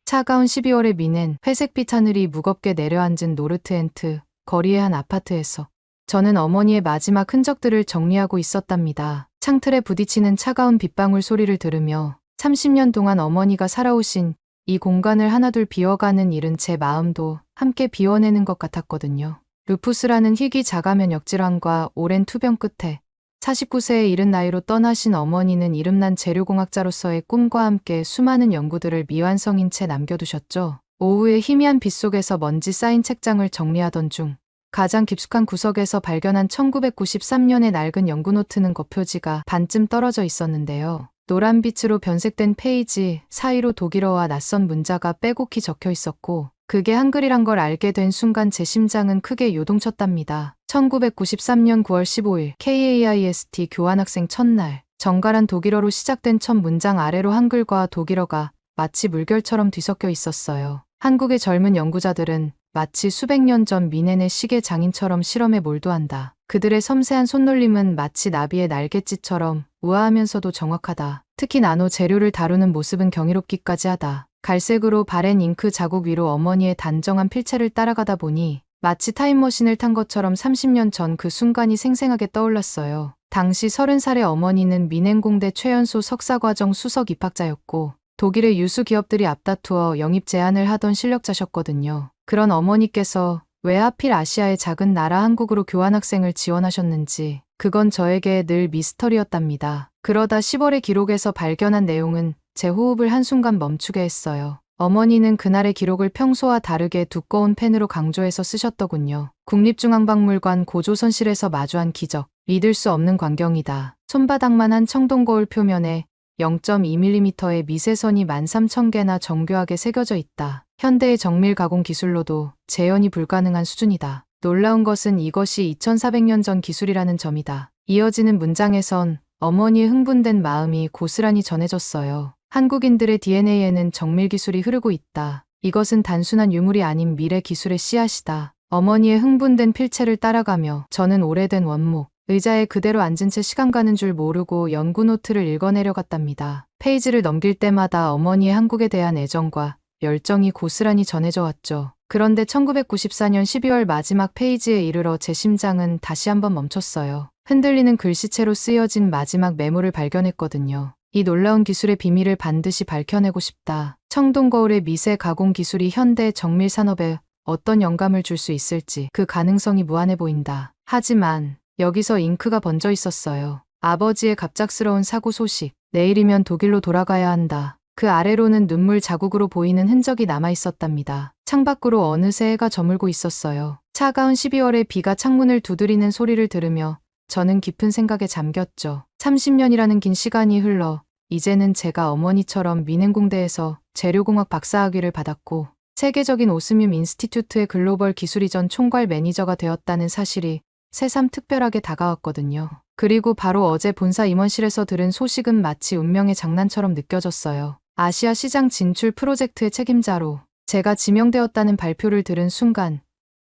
차가운 12월의 미넨, 회색빛 하늘이 무겁게 내려앉은 노르트엔트 거리의 한 아파트에서 저는 어머니의 마지막 흔적들을 정리하고 있었답니다. 창틀에 부딪히는 차가운 빗방울 소리를 들으며 30년 동안 어머니가 살아오신 이 공간을 하나둘 비워가는 일은 제 마음도 함께 비워내는 것 같았거든요. 루푸스라는 희귀 자가면역 질환과 오랜 투병 끝에 49세에 이른 나이로 떠나신 어머니는 이름난 재료공학자로서의 꿈과 함께 수많은 연구들을 미완성인 채 남겨두셨죠. 오후에 희미한 빛 속에서 먼지 쌓인 책장을 정리하던 중 가장 깊숙한 구석에서 발견한 1993년의 낡은 연구노트는 겉표지가 반쯤 떨어져 있었는데요. 노란빛으로 변색된 페이지 사이로 독일어와 낯선 문자가 빼곡히 적혀 있었고, 그게 한글이란 걸 알게 된 순간 제 심장은 크게 요동쳤답니다. 1993년 9월 15일 KAIST 교환학생 첫날, 정갈한 독일어로 시작된 첫 문장 아래로 한글과 독일어가 마치 물결처럼 뒤섞여 있었어요. 한국의 젊은 연구자들은 마치 수백 년 전 미넨의 시계 장인처럼 실험에 몰두한다. 그들의 섬세한 손놀림은 마치 나비의 날갯짓처럼 우아하면서도 정확하다. 특히 나노 재료를 다루는 모습은 경이롭기까지 하다. 갈색으로 바랜 잉크 자국 위로 어머니의 단정한 필체를 따라가다 보니 마치 타임머신을 탄 것처럼 30년 전 그 순간이 생생하게 떠올랐어요. 당시 30살의 어머니는 미넨공대 최연소 석사과정 수석 입학자였고, 독일의 유수 기업들이 앞다투어 영입 제안을 하던 실력자셨거든요. 그런 어머니께서 왜 하필 아시아의 작은 나라 한국으로 교환학생을 지원하셨는지, 그건 저에게 늘 미스터리였답니다. 그러다 10월의 기록에서 발견한 내용은 제 호흡을 한순간 멈추게 했어요. 어머니는 그날의 기록을 평소와 다르게 두꺼운 펜으로 강조해서 쓰셨더군요. 국립중앙박물관 고조선실에서 마주한 기적, 믿을 수 없는 광경이다. 손바닥만한 청동 거울 표면에 0.2mm의 미세선이 13,000개나 정교하게 새겨져 있다. 현대의 정밀 가공 기술로도 재현이 불가능한 수준이다. 놀라운 것은 이것이 2400년 전 기술이라는 점이다. 이어지는 문장에선 어머니의 흥분된 마음이 고스란히 전해졌어요. 한국인들의 DNA에는 정밀 기술이 흐르고 있다. 이것은 단순한 유물이 아닌 미래 기술의 씨앗이다. 어머니의 흥분된 필체를 따라가며 저는 오래된 원목, 의자에 그대로 앉은 채 시간 가는 줄 모르고 연구 노트를 읽어내려갔답니다. 페이지를 넘길 때마다 어머니의 한국에 대한 애정과 열정이 고스란히 전해져 왔죠. 그런데 1994년 12월 마지막 페이지에 이르러 제 심장은 다시 한번 멈췄어요. 흔들리는 글씨체로 쓰여진 마지막 메모를 발견했거든요. 이 놀라운 기술의 비밀을 반드시 밝혀내고 싶다. 청동 거울의 미세 가공 기술이 현대 정밀 산업에 어떤 영감을 줄 수 있을지 그 가능성이 무한해 보인다. 하지만 여기서 잉크가 번져 있었어요. 아버지의 갑작스러운 사고 소식. 내일이면 독일로 돌아가야 한다. 그 아래로는 눈물 자국으로 보이는 흔적이 남아 있었답니다. 창밖으로 어느새 해가 저물고 있었어요. 차가운 12월에 비가 창문을 두드리는 소리를 들으며 저는 깊은 생각에 잠겼죠. 30년이라는 긴 시간이 흘러 이제는 제가 어머니처럼 미넨공대에서 재료공학 박사학위를 받았고 세계적인 오스뮴 인스티튜트의 글로벌 기술이전 총괄 매니저가 되었다는 사실이 새삼 특별하게 다가왔거든요. 그리고 바로 어제 본사 임원실에서 들은 소식은 마치 운명의 장난처럼 느껴졌어요. 아시아 시장 진출 프로젝트의 책임자로 제가 지명되었다는 발표를 들은 순간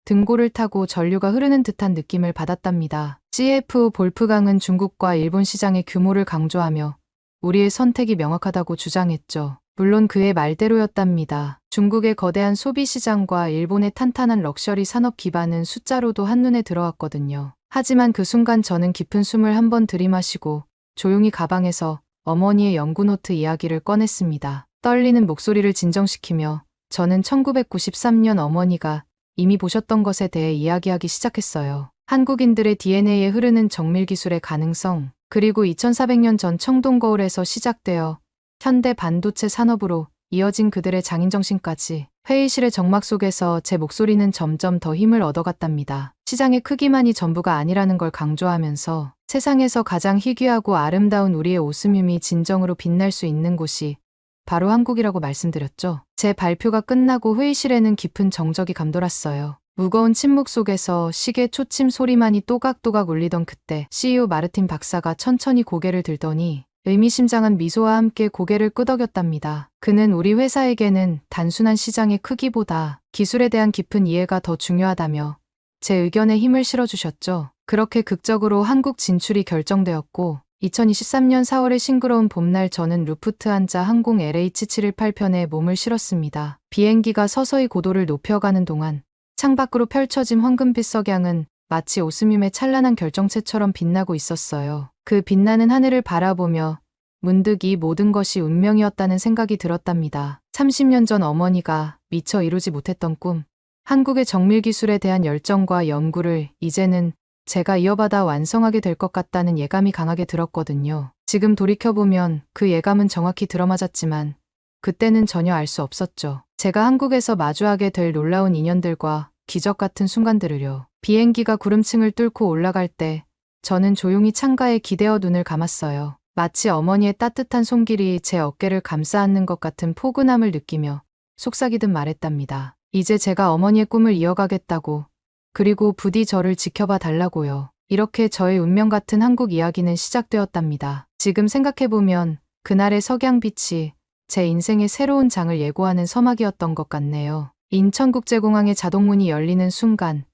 등골을 타고 전류가 흐르는 듯한 느낌을 받았답니다. CF 볼프강은 중국과 일본 시장의 규모를 강조하며 우리의 선택이 명확하다고 주장했죠. 물론 그의 말대로였답니다. 중국의 거대한 소비 시장과 일본의 탄탄한 럭셔리 산업 기반은 숫자로도 한눈에 들어왔거든요. 하지만 그 순간 저는 깊은 숨을 한번 들이마시고 조용히 가방에서 어머니의 연구 노트 이야기를 꺼냈습니다. 떨리는 목소리를 진정시키며 저는 1993년 어머니가 이미 보셨던 것에 대해 이야기하기 시작했어요. 한국인들의 DNA에 흐르는 정밀 기술의 가능성, 그리고 2400년 전 청동거울에서 시작되어 현대 반도체 산업으로 이어진 그들의 장인정신까지. 회의실의 정막 속에서 제 목소리는 점점 더 힘을 얻어갔답니다. 시장의 크기만이 전부가 아니라는 걸 강조하면서 세상에서 가장 희귀하고 아름다운 우리의 오스뮴이 진정으로 빛날 수 있는 곳이 바로 한국이라고 말씀드렸죠. 제 발표가 끝나고 회의실에는 깊은 정적이 감돌았어요. 무거운 침묵 속에서 시계 초침 소리만이 또각또각 울리던 그때 CEO 마르틴 박사가 천천히 고개를 들더니 의미심장한 미소와 함께 고개를 끄덕였답니다. 그는 우리 회사에게는 단순한 시장의 크기보다 기술에 대한 깊은 이해가 더 중요하다며 제 의견에 힘을 실어주셨죠. 그렇게 극적으로 한국 진출이 결정되었고 2023년 4월의 싱그러운 봄날 저는 루프트한자 항공 LH718편에 몸을 실었습니다. 비행기가 서서히 고도를 높여가는 동안 창밖으로 펼쳐진 황금빛 석양은 마치 오스뮴의 찬란한 결정체처럼 빛나고 있었어요. 그 빛나는 하늘을 바라보며 문득 이 모든 것이 운명이었다는 생각이 들었답니다. 30년 전 어머니가 미처 이루지 못했던 꿈, 한국의 정밀 기술에 대한 열정과 연구를 이제는 제가 이어받아 완성하게 될 것 같다는 예감이 강하게 들었거든요. 지금 돌이켜보면 그 예감은 정확히 들어맞았지만 그때는 전혀 알 수 없었죠. 제가 한국에서 마주하게 될 놀라운 인연들과 기적 같은 순간들을요. 비행기가 구름층을 뚫고 올라갈 때 저는 조용히 창가에 기대어 눈을 감았어요. 마치 어머니의 따뜻한 손길이 제 어깨를 감싸 안는 것 같은 포근함을 느끼며 속삭이듯 말했답니다. 이제 제가 어머니의 꿈을 이어가겠다고, 그리고 부디 저를 지켜봐 달라고요. 이렇게 저의 운명 같은 한국 이야기는 시작되었답니다. 지금 생각해보면 그날의 석양빛이 제 인생의 새로운 장을 예고하는 서막이었던 것 같네요. 인천국제공항의 자동문이 열리는 순간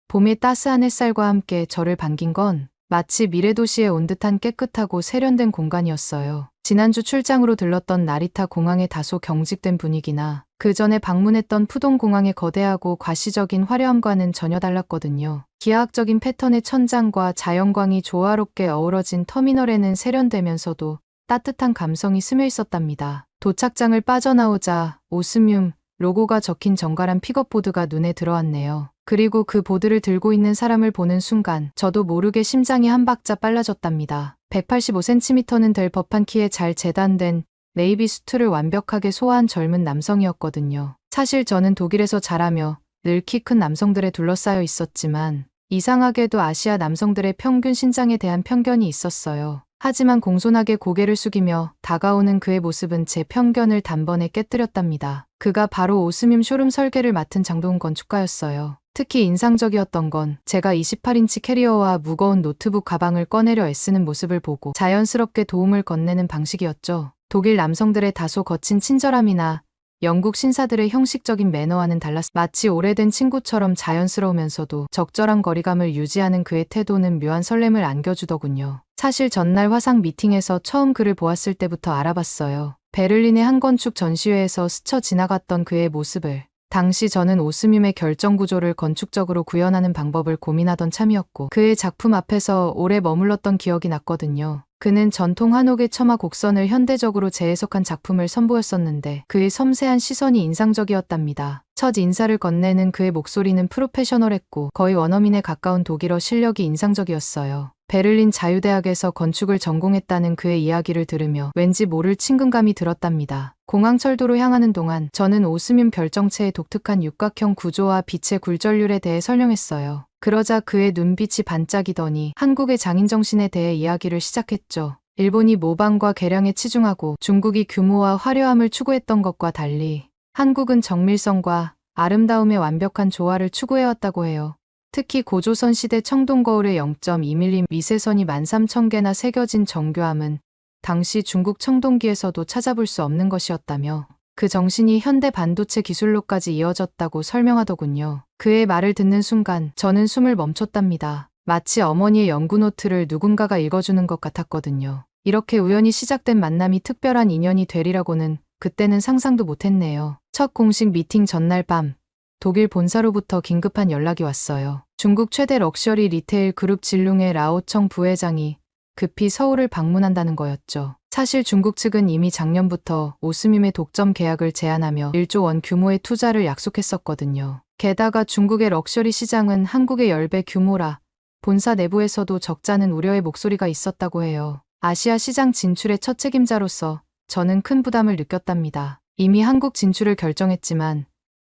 봄의 따스한 햇살과 함께 저를 반긴 건 마치 미래도시에 온 듯한 깨끗하고 세련된 공간이었어요. 지난주 출장으로 들렀던 나리타 공항의 다소 경직된 분위기나 그 전에 방문했던 푸동 공항의 거대하고 과시적인 화려함과는 전혀 달랐거든요. 기하학적인 패턴의 천장과 자연광이 조화롭게 어우러진 터미널에는 세련되면서도 따뜻한 감성이 스며 있었답니다. 도착장을 빠져나오자 오스뮴 로고가 적힌 정갈한 픽업보드가 눈에 들어왔네요. 그리고 그 보드를 들고 있는 사람을 보는 순간 저도 모르게 심장이 한 박자 빨라졌답니다. 185cm는 될 법한 키에 잘 재단된 네이비 수트를 완벽하게 소화한 젊은 남성이었거든요. 사실 저는 독일에서 자라며 늘 키 큰 남성들에 둘러싸여 있었지만 이상하게도 아시아 남성들의 평균 신장에 대한 편견이 있었어요. 하지만 공손하게 고개를 숙이며 다가오는 그의 모습은 제 편견을 단번에 깨뜨렸답니다. 그가 바로 오스뮴 쇼룸 설계를 맡은 장동 건축가였어요. 특히 인상적이었던 건 제가 28인치 캐리어와 무거운 노트북 가방을 꺼내려 애쓰는 모습을 보고 자연스럽게 도움을 건네는 방식이었죠. 독일 남성들의 다소 거친 친절함이나 영국 신사들의 형식적인 매너와는 달랐 마치 오래된 친구처럼 자연스러우면서도 적절한 거리감을 유지하는 그의 태도는 묘한 설렘을 안겨주더군요. 사실 전날 화상 미팅에서 처음 그를 보았을 때부터 알아봤어요. 베를린의 한 건축 전시회에서 스쳐 지나갔던 그의 모습을. 당시 저는 오스뮴의 결정 구조를 건축적으로 구현하는 방법을 고민하던 참이었고 그의 작품 앞에서 오래 머물렀던 기억이 났거든요. 그는 전통 한옥의 처마 곡선을 현대적으로 재해석한 작품을 선보였었는데 그의 섬세한 시선이 인상적이었답니다. 첫 인사를 건네는 그의 목소리는 프로페셔널했고 거의 원어민에 가까운 독일어 실력이 인상적이었어요. 베를린 자유대학에서 건축을 전공했다는 그의 이야기를 들으며 왠지 모를 친근감이 들었답니다. 공항철도로 향하는 동안 저는 오스뮴 결정체의 독특한 육각형 구조와 빛의 굴절률에 대해 설명했어요. 그러자 그의 눈빛이 반짝이더니 한국의 장인정신에 대해 이야기를 시작했죠. 일본이 모방과 개량에 치중하고 중국이 규모와 화려함을 추구했던 것과 달리 한국은 정밀성과 아름다움의 완벽한 조화를 추구해왔다고 해요. 특히 고조선 시대 청동 거울에 0.2mm 미세선이 13,000개나 새겨진 정교함은 당시 중국 청동기에서도 찾아볼 수 없는 것이었다며 그 정신이 현대 반도체 기술로까지 이어졌다고 설명하더군요. 그의 말을 듣는 순간 저는 숨을 멈췄답니다. 마치 어머니의 연구 노트를 누군가가 읽어주는 것 같았거든요. 이렇게 우연히 시작된 만남이 특별한 인연이 되리라고는 그때는 상상도 못했네요. 첫 공식 미팅 전날 밤 독일 본사로부터 긴급한 연락이 왔어요. 중국 최대 럭셔리 리테일 그룹 진룽의 라오청 부회장이 급히 서울을 방문한다는 거였죠. 사실 중국 측은 이미 작년부터 오스밈의 독점 계약을 제안하며 1조 원 규모의 투자를 약속했었거든요. 게다가 중국의 럭셔리 시장은 한국의 10배 규모라 본사 내부에서도 적잖은 우려의 목소리가 있었다고 해요. 아시아 시장 진출의 첫 책임자로서 저는 큰 부담을 느꼈답니다. 이미 한국 진출을 결정했지만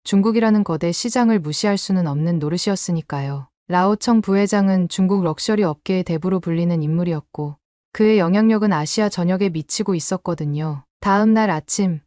중국이라는 거대 시장을 무시할 수는 없는 노릇이었으니까요. 라오청 부회장은 중국 럭셔리 업계의 대부로 불리는 인물이었고 그의 영향력은 아시아 전역에 미치고 있었거든요. 다음 날 아침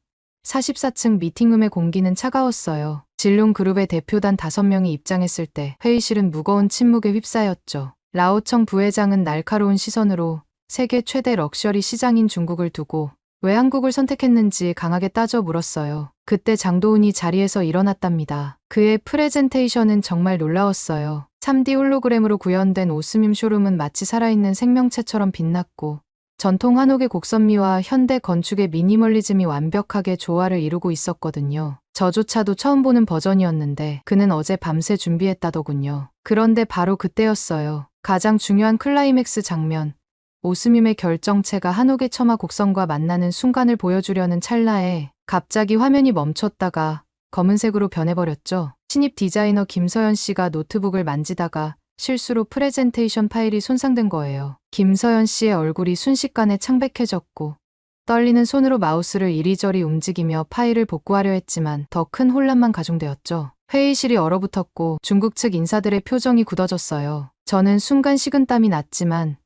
44층 미팅룸의 공기는 차가웠어요. 진룽 그룹의 대표단 5명이 입장했을 때 회의실은 무거운 침묵에 휩싸였죠. 라오청 부회장은 날카로운 시선으로 세계 최대 럭셔리 시장인 중국을 두고 왜 한국을 선택했는지 강하게 따져 물었어요. 그때 장도훈이 자리에서 일어났답니다. 그의 프레젠테이션은 정말 놀라웠어요. 3D 홀로그램으로 구현된 오스밈 쇼룸은 마치 살아있는 생명체처럼 빛났고 전통 한옥의 곡선미와 현대 건축의 미니멀리즘이 완벽하게 조화를 이루고 있었거든요. 저조차도 처음 보는 버전이었는데 그는 어제 밤새 준비했다더군요. 그런데 바로 그때였어요. 가장 중요한 클라이맥스 장면. 오스밈의 결정체가 한옥의 처마 곡선과 만나는 순간을 보여주려는 찰나에 갑자기 화면이 멈췄다가 검은색으로 변해버렸죠. 신입 디자이너 김서연 씨가 노트북을 만지다가 실수로 프레젠테이션 파일이 손상된 거예요. 김서연 씨의 얼굴이 순식간에 창백해졌고 떨리는 손으로 마우스를 이리저리 움직이며 파일을 복구하려 했지만 더 큰 혼란만 가중되었죠. 회의실이 얼어붙었고 중국 측 인사들의 표정이 굳어졌어요. 저는 순간 식은땀이 났지만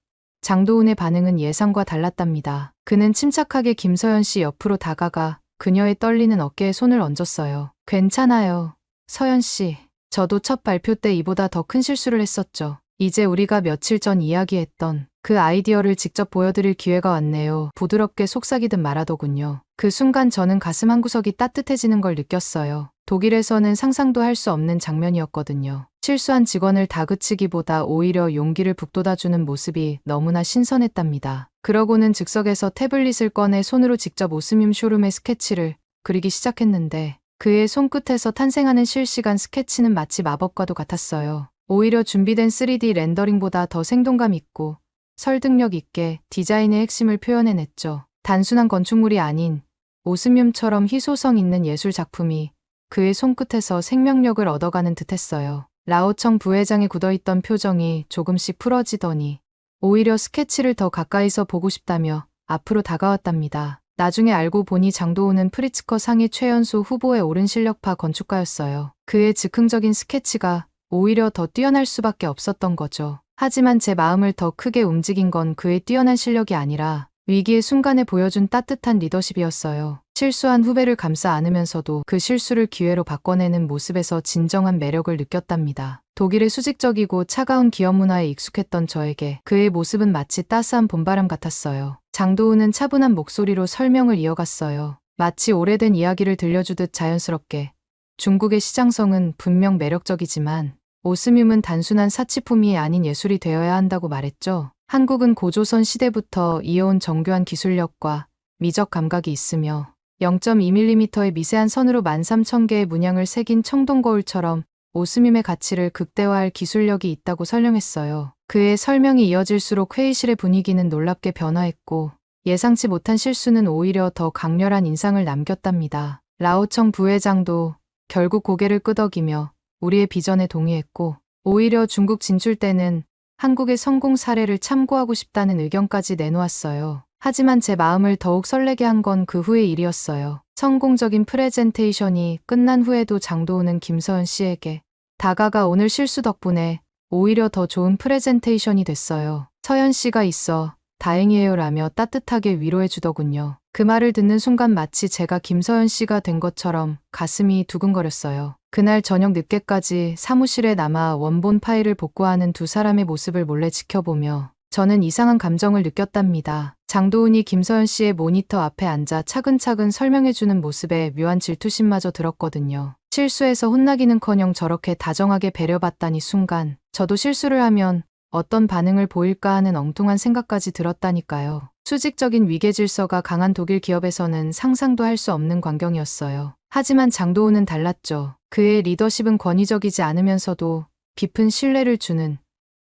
장도훈의 반응은 예상과 달랐답니다. 그는 침착하게 김서연 씨 옆으로 다가가 그녀의 떨리는 어깨에 손을 얹었어요. 괜찮아요. 서연 씨. 저도 첫 발표 때 이보다 더 큰 실수를 했었죠. 이제 우리가 며칠 전 이야기했던 그 아이디어를 직접 보여드릴 기회가 왔네요. 부드럽게 속삭이듯 말하더군요. 그 순간 저는 가슴 한구석이 따뜻해지는 걸 느꼈어요. 독일에서는 상상도 할 수 없는 장면이었거든요. 실수한 직원을 다그치기보다 오히려 용기를 북돋아주는 모습이 너무나 신선했답니다. 그러고는 즉석에서 태블릿을 꺼내 손으로 직접 오스밈 쇼룸의 스케치를 그리기 시작했는데 그의 손끝에서 탄생하는 실시간 스케치는 마치 마법과도 같았어요. 오히려 준비된 3D 렌더링보다 더 생동감 있고 설득력 있게 디자인의 핵심을 표현해냈죠. 단순한 건축물이 아닌 오스뮴처럼 희소성 있는 예술 작품이 그의 손끝에서 생명력을 얻어가는 듯했어요. 라오청 부회장의 굳어있던 표정이 조금씩 풀어지더니 오히려 스케치를 더 가까이서 보고 싶다며 앞으로 다가왔답니다. 나중에 알고 보니 장도훈은 프리츠커 상위 최연소 후보에 오른 실력파 건축가였어요. 그의 즉흥적인 스케치가 오히려 더 뛰어날 수밖에 없었던 거죠. 하지만 제 마음을 더 크게 움직인 건 그의 뛰어난 실력이 아니라 위기의 순간에 보여준 따뜻한 리더십이었어요. 실수한 후배를 감싸 안으면서도 그 실수를 기회로 바꿔내는 모습에서 진정한 매력을 느꼈답니다. 독일의 수직적이고 차가운 기업 문화에 익숙했던 저에게 그의 모습은 마치 따스한 봄바람 같았어요. 장도훈은 차분한 목소리로 설명을 이어갔어요. 마치 오래된 이야기를 들려주듯 자연스럽게. 중국의 시장성은 분명 매력적이지만 오스뮴은 단순한 사치품이 아닌 예술이 되어야 한다고 말했죠. 한국은 고조선 시대부터 이어온 정교한 기술력과 미적 감각이 있으며 0.2mm의 미세한 선으로 13,000개의 문양을 새긴 청동 거울처럼 오스뮴의 가치를 극대화할 기술력이 있다고 설명했어요. 그의 설명이 이어질수록 회의실의 분위기는 놀랍게 변화했고 예상치 못한 실수는 오히려 더 강렬한 인상을 남겼답니다. 라오청 부회장도 결국 고개를 끄덕이며 우리의 비전에 동의했고 오히려 중국 진출 때는 한국의 성공 사례를 참고하고 싶다는 의견까지 내놓았어요. 하지만 제 마음을 더욱 설레게 한 건 그 후의 일이었어요. 성공적인 프레젠테이션이 끝난 후에도 장도훈은 김서연 씨에게 다가가 오늘 실수 덕분에 오히려 더 좋은 프레젠테이션이 됐어요. 서연 씨가 있어 다행이에요 라며 따뜻하게 위로해 주더군요. 그 말을 듣는 순간 마치 제가 김서연 씨가 된 것처럼 가슴이 두근거렸어요. 그날 저녁 늦게까지 사무실에 남아 원본 파일을 복구하는 두 사람의 모습을 몰래 지켜보며 저는 이상한 감정을 느꼈답니다. 장도훈이 김서연 씨의 모니터 앞에 앉아 차근차근 설명해주는 모습에 묘한 질투심마저 들었거든요. 실수해서 혼나기는커녕 저렇게 다정하게 배려받다니 순간 저도 실수를 하면 어떤 반응을 보일까 하는 엉뚱한 생각까지 들었다니까요. 수직적인 위계질서가 강한 독일 기업에서는 상상도 할 수 없는 광경이었어요. 하지만 장도훈은 달랐죠. 그의 리더십은 권위적이지 않으면서도 깊은 신뢰를 주는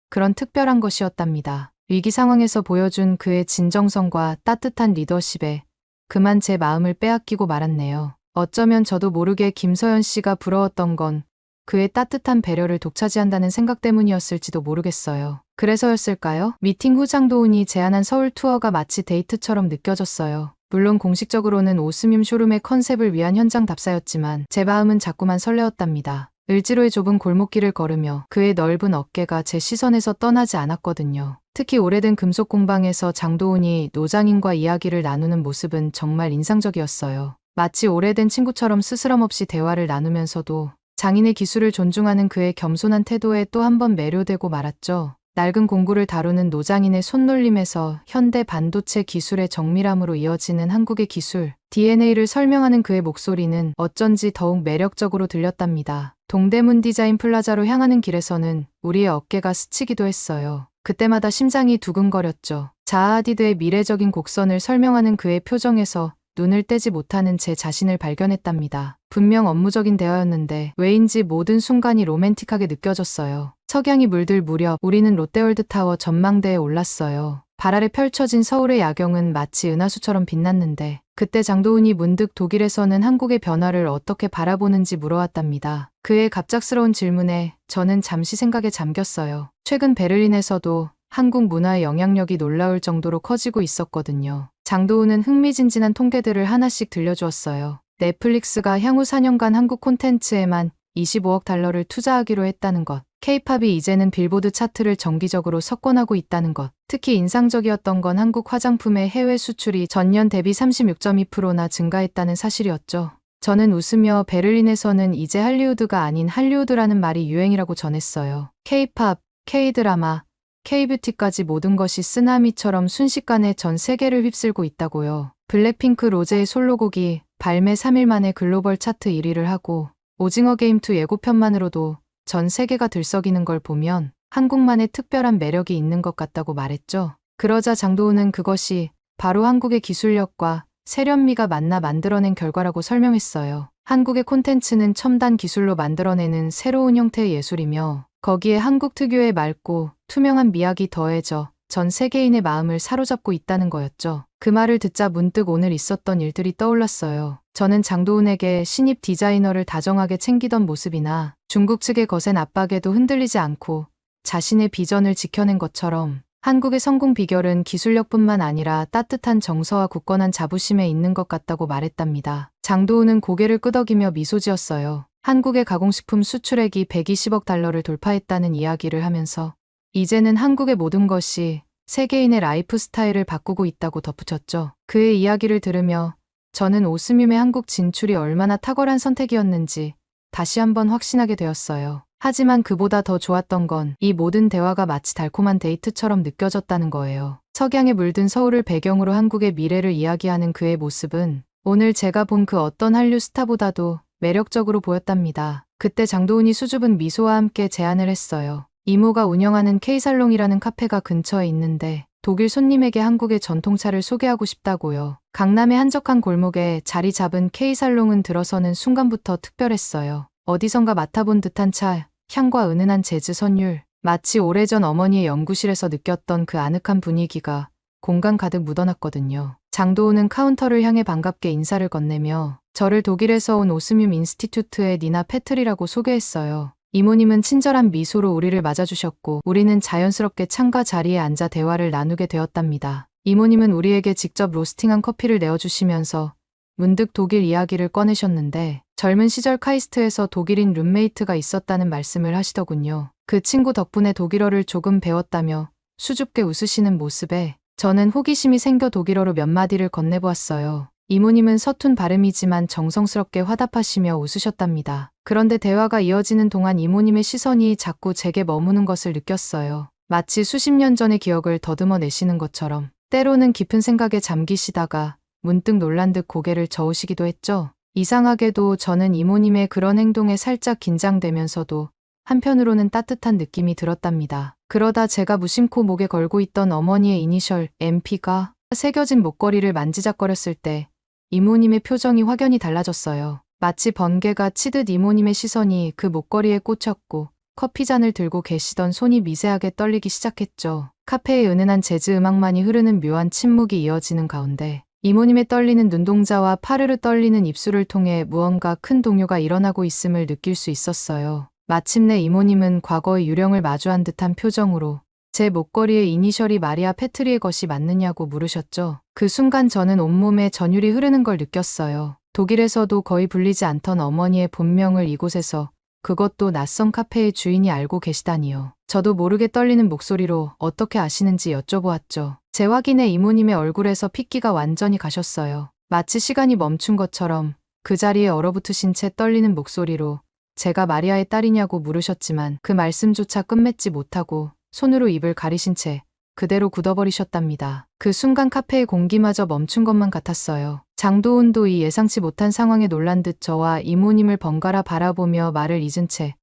그런 특별한 것이었답니다. 위기 상황에서 보여준 그의 진정성과 따뜻한 리더십에 그만 제 마음을 빼앗기고 말았네요. 어쩌면 저도 모르게 김서연 씨가 부러웠던 건 그의 따뜻한 배려를 독차지한다는 생각 때문이었을지도 모르겠어요. 그래서였을까요? 미팅 후 장도훈이 제안한 서울 투어가 마치 데이트처럼 느껴졌어요. 물론 공식적으로는 오스뮴 쇼룸의 컨셉을 위한 현장 답사였지만 제 마음은 자꾸만 설레었답니다. 을지로의 좁은 골목길을 걸으며 그의 넓은 어깨가 제 시선에서 떠나지 않았거든요. 특히 오래된 금속 공방에서 장도훈이 노장인과 이야기를 나누는 모습은 정말 인상적이었어요. 마치 오래된 친구처럼 스스럼 없이 대화를 나누면서도 장인의 기술을 존중하는 그의 겸손한 태도에 또 한 번 매료되고 말았죠. 낡은 공구를 다루는 노장인의 손놀림에서 현대 반도체 기술의 정밀함으로 이어지는 한국의 기술, DNA를 설명하는 그의 목소리는 어쩐지 더욱 매력적으로 들렸답니다. 동대문 디자인 플라자로 향하는 길에서는 우리의 어깨가 스치기도 했어요. 그때마다 심장이 두근거렸죠. 자하디드의 미래적인 곡선을 설명하는 그의 표정에서 눈을 떼지 못하는 제 자신을 발견했답니다. 분명 업무적인 대화였는데 왜인지 모든 순간이 로맨틱하게 느껴졌어요. 석양이 물들 무렵 우리는 롯데월드타워 전망대에 올랐어요. 발 아래 펼쳐진 서울의 야경은 마치 은하수처럼 빛났는데 그때 장도훈이 문득 독일에서는 한국의 변화를 어떻게 바라보는지 물어왔답니다. 그의 갑작스러운 질문에 저는 잠시 생각에 잠겼어요. 최근 베를린에서도 한국 문화의 영향력이 놀라울 정도로 커지고 있었거든요. 장도훈은 흥미진진한 통계들을 하나씩 들려주었어요. 넷플릭스가 향후 4년간 한국 콘텐츠에만 25억 달러를 투자하기로 했다는 것. K-팝이 이제는 빌보드 차트를 정기적으로 석권하고 있다는 것. 특히 인상적이었던 건 한국 화장품의 해외 수출이 전년 대비 36.2%나 증가했다는 사실이었죠. 저는 웃으며 베를린에서는 이제 할리우드가 아닌 할리우드라는 말이 유행이라고 전했어요. K-팝, K-드라마, K-뷰티까지 모든 것이 쓰나미처럼 순식간에 전 세계를 휩쓸고 있다고요. 블랙핑크 로제의 솔로곡이 발매 3일 만에 글로벌 차트 1위를 하고 오징어 게임 2 예고편만으로도 전 세계가 들썩이는 걸 보면 한국만의 특별한 매력이 있는 것 같다고 말했죠. 그러자 장도훈은 그것이 바로 한국의 기술력과 세련미가 만나 만들어낸 결과라고 설명했어요. 한국의 콘텐츠는 첨단 기술로 만들어내는 새로운 형태의 예술이며 거기에 한국 특유의 맑고 투명한 미학이 더해져 전 세계인의 마음을 사로잡고 있다는 거였죠. 그 말을 듣자 문득 오늘 있었던 일들이 떠올랐어요. 저는 장도훈에게 신입 디자이너를 다정하게 챙기던 모습이나 중국 측의 거센 압박에도 흔들리지 않고 자신의 비전을 지켜낸 것처럼 한국의 성공 비결은 기술력뿐만 아니라 따뜻한 정서와 굳건한 자부심에 있는 것 같다고 말했답니다. 장도훈은 고개를 끄덕이며 미소 지었어요. 한국의 가공식품 수출액이 120억 달러를 돌파했다는 이야기를 하면서 이제는 한국의 모든 것이 세계인의 라이프 스타일을 바꾸고 있다고 덧붙였죠. 그의 이야기를 들으며 저는 오스뮴의 한국 진출이 얼마나 탁월한 선택이었는지 다시 한번 확신하게 되었어요. 하지만 그보다 더 좋았던 건 이 모든 대화가 마치 달콤한 데이트처럼 느껴졌다는 거예요. 석양에 물든 서울을 배경으로 한국의 미래를 이야기하는 그의 모습은 오늘 제가 본 그 어떤 한류 스타보다도 매력적으로 보였답니다. 그때 장도훈이 수줍은 미소와 함께 제안을 했어요. 이모가 운영하는 K살롱이라는 카페가 근처에 있는데 독일 손님에게 한국의 전통차를 소개하고 싶다고요. 강남의 한적한 골목에 자리 잡은 K살롱은 들어서는 순간부터 특별했어요. 어디선가 맡아본 듯한 차, 향과 은은한 재즈 선율, 마치 오래전 어머니의 연구실에서 느꼈던 그 아늑한 분위기가 공간 가득 묻어났거든요. 장도훈은 카운터를 향해 반갑게 인사를 건네며 저를 독일에서 온 오스뮴 인스티튜트의 니나 페트리라고 소개했어요. 이모님은 친절한 미소로 우리를 맞아주셨고 우리는 자연스럽게 창가 자리에 앉아 대화를 나누게 되었답니다. 이모님은 우리에게 직접 로스팅한 커피를 내어주시면서 문득 독일 이야기를 꺼내셨는데 젊은 시절 카이스트에서 독일인 룸메이트가 있었다는 말씀을 하시더군요. 그 친구 덕분에 독일어를 조금 배웠다며 수줍게 웃으시는 모습에 저는 호기심이 생겨 독일어로 몇 마디를 건네보았어요. 이모님은 서툰 발음이지만 정성스럽게 화답하시며 웃으셨답니다. 그런데 대화가 이어지는 동안 이모님의 시선이 자꾸 제게 머무는 것을 느꼈어요. 마치 수십 년 전의 기억을 더듬어 내시는 것처럼. 때로는 깊은 생각에 잠기시다가 문득 놀란 듯 고개를 저으시기도 했죠. 이상하게도 저는 이모님의 그런 행동에 살짝 긴장되면서도 한편으로는 따뜻한 느낌이 들었답니다. 그러다 제가 무심코 목에 걸고 있던 어머니의 이니셜 MP가 새겨진 목걸이를 만지작거렸을 때 이모님의 표정이 확연히 달라졌어요. 마치 번개가 치듯 이모님의 시선이 그 목걸이에 꽂혔고 커피잔을 들고 계시던 손이 미세하게 떨리기 시작했죠. 카페의 은은한 재즈 음악만이 흐르는 묘한 침묵이 이어지는 가운데 이모님의 떨리는 눈동자와 파르르 떨리는 입술을 통해 무언가 큰 동요가 일어나고 있음을 느낄 수 있었어요. 마침내 이모님은 과거의 유령을 마주한 듯한 표정으로 제 목걸이의 이니셜이 마리아 패트리의 것이 맞느냐고 물으셨죠. 그 순간 저는 온몸에 전율이 흐르는 걸 느꼈어요. 독일에서도 거의 불리지 않던 어머니의 본명을 이곳에서, 그것도 낯선 카페의 주인이 알고 계시다니요. 저도 모르게 떨리는 목소리로 어떻게 아시는지 여쭤보았죠. 제 확인에 이모님의 얼굴에서 핏기가 완전히 가셨어요. 마치 시간이 멈춘 것처럼 그 자리에 얼어붙으신 채 떨리는 목소리로 제가 마리아의 딸이냐고 물으셨지만 그 말씀조차 끝맺지 못하고 손으로 입을 가리신 채 그대로 굳어버리셨답니다. 그 순간 카페의 공기마저 멈춘 것만 같았어요. 장도은도 이 예상치 못한 상황에 놀란 듯 저와 이모님을 번갈아 바라보며 말을 잊은 채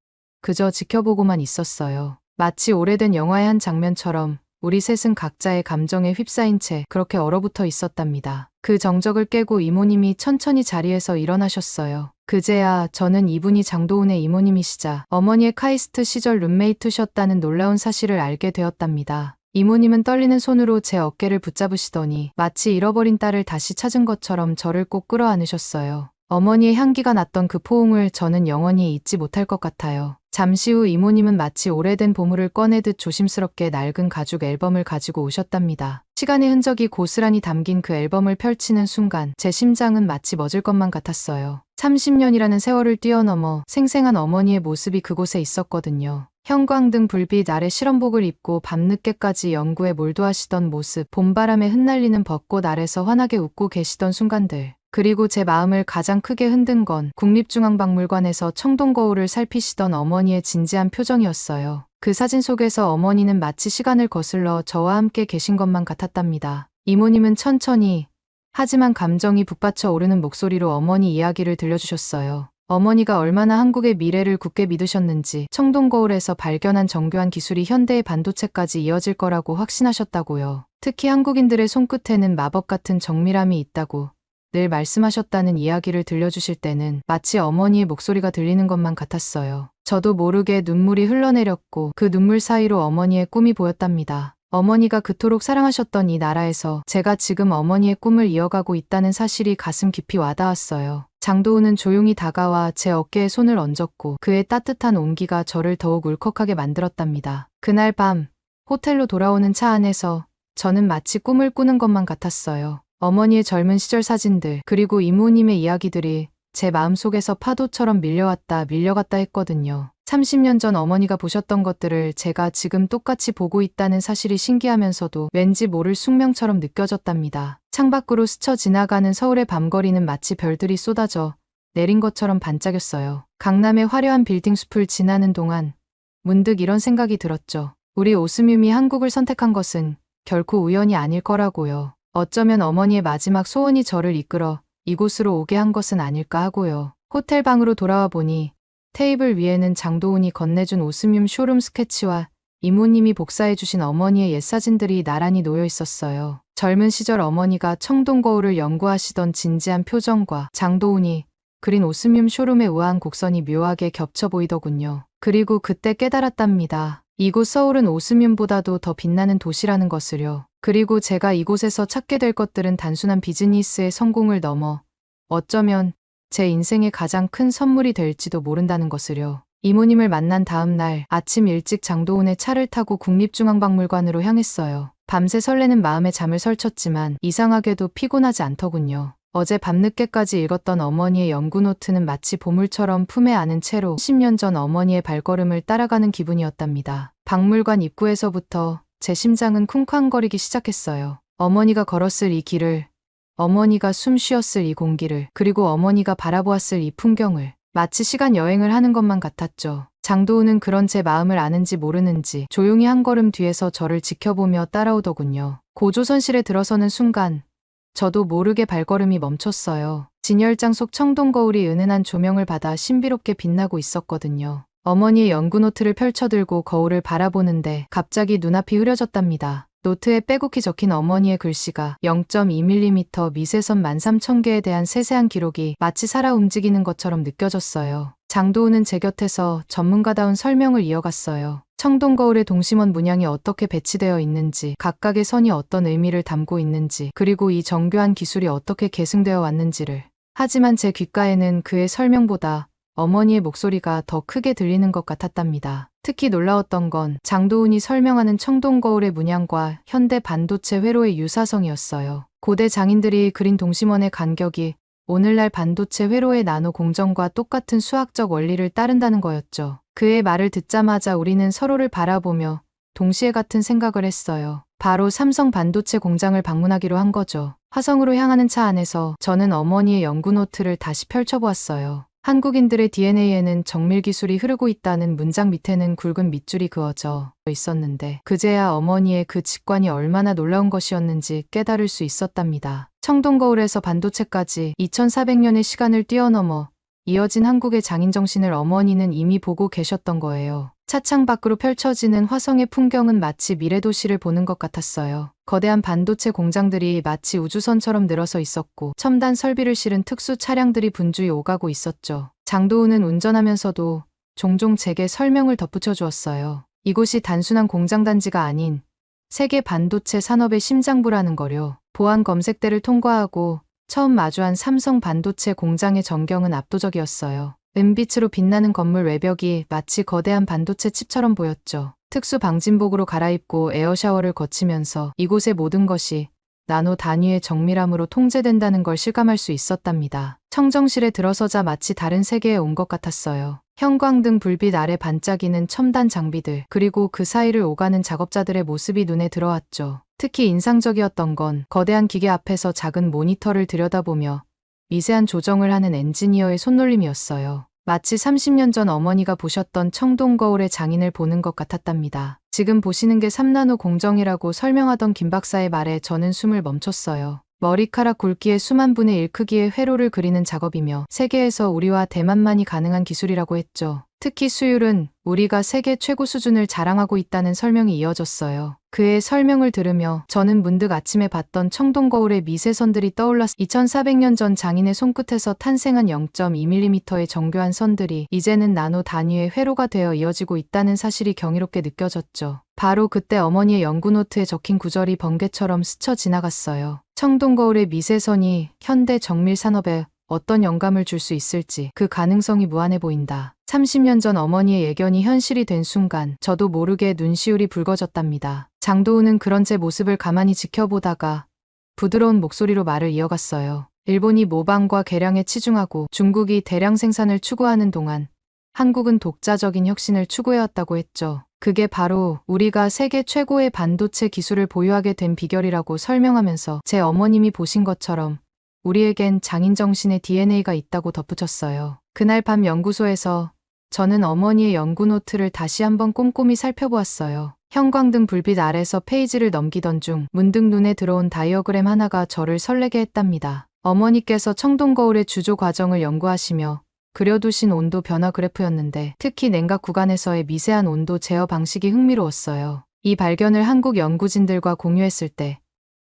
그저 지켜보고만 있었어요. 마치 오래된 영화의 한 장면처럼 우리 셋은 각자의 감정에 휩싸인 채 그렇게 얼어붙어 있었답니다. 그 정적을 깨고 이모님이 천천히 자리에서 일어나셨어요. 그제야 저는 이분이 장도은의 이모님이시자 어머니의 카이스트 시절 룸메이트셨다는 놀라운 사실을 알게 되었답니다. 이모님은 떨리는 손으로 제 어깨를 붙잡으시더니 마치 잃어버린 딸을 다시 찾은 것처럼 저를 꼭 끌어안으셨어요. 어머니의 향기가 났던 그 포옹을 저는 영원히 잊지 못할 것 같아요. 잠시 후 이모님은 마치 오래된 보물을 꺼내듯 조심스럽게 낡은 가죽 앨범을 가지고 오셨답니다. 시간의 흔적이 고스란히 담긴 그 앨범을 펼치는 순간 제 심장은 마치 멎을 것만 같았어요. 30년이라는 세월을 뛰어넘어 생생한 어머니의 모습이 그곳에 있었거든요. 형광등 불빛 아래 실험복을 입고 밤늦게까지 연구에 몰두하시던 모습, 봄바람에 흩날리는 벚꽃 아래서 환하게 웃고 계시던 순간들. 그리고 제 마음을 가장 크게 흔든 건 국립중앙박물관에서 청동거울을 살피시던 어머니의 진지한 표정이었어요. 그 사진 속에서 어머니는 마치 시간을 거슬러 저와 함께 계신 것만 같았답니다. 이모님은 천천히 하지만 감정이 북받쳐 오르는 목소리로 어머니 이야기를 들려주셨어요. 어머니가 얼마나 한국의 미래를 굳게 믿으셨는지 청동거울에서 발견한 정교한 기술이 현대의 반도체까지 이어질 거라고 확신하셨다고요. 특히 한국인들의 손끝에는 마법 같은 정밀함이 있다고 늘 말씀하셨다는 이야기를 들려주실 때는 마치 어머니의 목소리가 들리는 것만 같았어요. 저도 모르게 눈물이 흘러내렸고 그 눈물 사이로 어머니의 꿈이 보였답니다. 어머니가 그토록 사랑하셨던 이 나라에서 제가 지금 어머니의 꿈을 이어가고 있다는 사실이 가슴 깊이 와닿았어요. 장도은은 조용히 다가와 제 어깨에 손을 얹었고 그의 따뜻한 온기가 저를 더욱 울컥하게 만들었답니다. 그날 밤 호텔로 돌아오는 차 안에서 저는 마치 꿈을 꾸는 것만 같았어요. 어머니의 젊은 시절 사진들 그리고 이모님의 이야기들이 제 마음속에서 파도처럼 밀려왔다 밀려갔다 했거든요. 30년 전 어머니가 보셨던 것들을 제가 지금 똑같이 보고 있다는 사실이 신기하면서도 왠지 모를 숙명처럼 느껴졌답니다. 창밖으로 스쳐 지나가는 서울의 밤거리는 마치 별들이 쏟아져 내린 것처럼 반짝였어요. 강남의 화려한 빌딩 숲을 지나는 동안 문득 이런 생각이 들었죠. 우리 오스뮴이 한국을 선택한 것은 결코 우연이 아닐 거라고요. 어쩌면 어머니의 마지막 소원이 저를 이끌어 이곳으로 오게 한 것은 아닐까 하고요. 호텔 방으로 돌아와 보니 테이블 위에는 장도은이 건네준 오스뮴 쇼룸 스케치와 이모님이 복사해주신 어머니의 옛 사진들이 나란히 놓여 있었어요. 젊은 시절 어머니가 청동거울을 연구하시던 진지한 표정과 장도은이 그린 오스뮴 쇼룸의 우아한 곡선이 묘하게 겹쳐 보이더군요. 그리고 그때 깨달았답니다. 이곳 서울은 오스뮴보다도 더 빛나는 도시라는 것을요. 그리고 제가 이곳에서 찾게 될 것들은 단순한 비즈니스의 성공을 넘어 어쩌면 제 인생의 가장 큰 선물이 될지도 모른다는 것을요. 이모님을 만난 다음 날 아침 일찍 장도은의 차를 타고 국립중앙박물관으로 향했어요. 밤새 설레는 마음에 잠을 설쳤지만 이상하게도 피곤하지 않더군요. 어제 밤늦게까지 읽었던 어머니의 연구 노트는 마치 보물처럼 품에 안은 채로 10년 전 어머니의 발걸음을 따라가는 기분이었답니다. 박물관 입구에서부터 제 심장은 쿵쾅거리기 시작했어요. 어머니가 걸었을 이 길을 어머니가 숨 쉬었을 이 공기를, 그리고 어머니가 바라보았을 이 풍경을 마치 시간 여행을 하는 것만 같았죠. 장도훈은 그런 제 마음을 아는지 모르는지 조용히 한 걸음 뒤에서 저를 지켜보며 따라오더군요. 고조선실에 들어서는 순간 저도 모르게 발걸음이 멈췄어요. 진열장 속 청동 거울이 은은한 조명을 받아 신비롭게 빛나고 있었거든요. 어머니의 연구 노트를 펼쳐들고 거울을 바라보는데 갑자기 눈앞이 흐려졌답니다. 노트에 빼곡히 적힌 어머니의 글씨가 0.2mm 미세선 13,000개에 대한 세세한 기록이 마치 살아 움직이는 것처럼 느껴졌어요. 장도훈은 제 곁에서 전문가다운 설명을 이어갔어요. 청동 거울의 동심원 문양이 어떻게 배치되어 있는지, 각각의 선이 어떤 의미를 담고 있는지, 그리고 이 정교한 기술이 어떻게 계승되어 왔는지를. 하지만 제 귓가에는 그의 설명보다 어머니의 목소리가 더 크게 들리는 것 같았답니다. 특히 놀라웠던 건 장도훈이 설명하는 청동 거울의 문양과 현대 반도체 회로의 유사성이었어요. 고대 장인들이 그린 동심원의 간격이 오늘날 반도체 회로의 나노 공정과 똑같은 수학적 원리를 따른다는 거였죠. 그의 말을 듣자마자 우리는 서로를 바라보며 동시에 같은 생각을 했어요. 바로 삼성 반도체 공장을 방문하기로 한 거죠. 화성으로 향하는 차 안에서 저는 어머니의 연구 노트를 다시 펼쳐보았어요. 한국인들의 DNA에는 정밀 기술이 흐르고 있다는 문장 밑에는 굵은 밑줄이 그어져 있었는데 그제야 어머니의 그 직관이 얼마나 놀라운 것이었는지 깨달을 수 있었답니다. 청동거울에서 반도체까지 2400년의 시간을 뛰어넘어 이어진 한국의 장인 정신을 어머니는 이미 보고 계셨던 거예요. 차창 밖으로 펼쳐지는 화성의 풍경은 마치 미래도시를 보는 것 같았어요. 거대한 반도체 공장들이 마치 우주선처럼 늘어서 있었고 첨단 설비를 실은 특수 차량들이 분주히 오가고 있었죠. 장도훈은 운전하면서도 종종 제게 설명을 덧붙여 주었어요. 이곳이 단순한 공장 단지가 아닌 세계 반도체 산업의 심장부라는 거요. 보안 검색대를 통과하고 처음 마주한 삼성 반도체 공장의 전경은 압도적이었어요. 은빛으로 빛나는 건물 외벽이 마치 거대한 반도체 칩처럼 보였죠. 특수 방진복으로 갈아입고 에어샤워를 거치면서 이곳의 모든 것이 나노 단위의 정밀함으로 통제된다는 걸 실감할 수 있었답니다. 청정실에 들어서자 마치 다른 세계에 온 것 같았어요. 형광등 불빛 아래 반짝이는 첨단 장비들, 그리고 그 사이를 오가는 작업자들의 모습이 눈에 들어왔죠. 특히 인상적이었던 건 거대한 기계 앞에서 작은 모니터를 들여다보며 미세한 조정을 하는 엔지니어의 손놀림이었어요. 마치 30년 전 어머니가 보셨던 청동 거울의 장인을 보는 것 같았답니다. 지금 보시는 게 3나노 공정이라고 설명하던 김 박사의 말에 저는 숨을 멈췄어요. 머리카락 굵기의 수만 분의 1 크기의 회로를 그리는 작업이며 세계에서 우리와 대만만이 가능한 기술이라고 했죠. 특히 수율은 우리가 세계 최고 수준을 자랑하고 있다는 설명이 이어졌어요. 그의 설명을 들으며 저는 문득 아침에 봤던 청동 거울의 미세선들이 떠올랐 2400년 전 장인의 손끝에서 탄생한 0.2mm의 정교한 선들이 이제는 나노 단위의 회로가 되어 이어지고 있다는 사실이 경이롭게 느껴졌죠. 바로 그때 어머니의 연구 노트에 적힌 구절이 번개처럼 스쳐 지나갔어요. 청동 거울의 미세선이 현대 정밀 산업에 어떤 영감을 줄 수 있을지 그 가능성이 무한해 보인다. 30년 전 어머니의 예견이 현실이 된 순간 저도 모르게 눈시울이 붉어졌답니다. 장도훈은 그런 제 모습을 가만히 지켜보다가 부드러운 목소리로 말을 이어갔어요. 일본이 모방과 개량에 치중하고 중국이 대량 생산을 추구하는 동안 한국은 독자적인 혁신을 추구해왔다고 했죠. 그게 바로 우리가 세계 최고의 반도체 기술을 보유하게 된 비결이라고 설명하면서 제 어머님이 보신 것처럼 우리에겐 장인 정신의 DNA가 있다고 덧붙였어요. 그날 밤 연구소에서 저는 어머니의 연구 노트를 다시 한번 꼼꼼히 살펴보았어요. 형광등 불빛 아래서 페이지를 넘기던 중 문득 눈에 들어온 다이어그램 하나가 저를 설레게 했답니다. 어머니께서 청동 거울의 주조 과정을 연구하시며 그려두신 온도 변화 그래프였는데 특히 냉각 구간에서의 미세한 온도 제어 방식이 흥미로웠어요. 이 발견을 한국 연구진들과 공유했을 때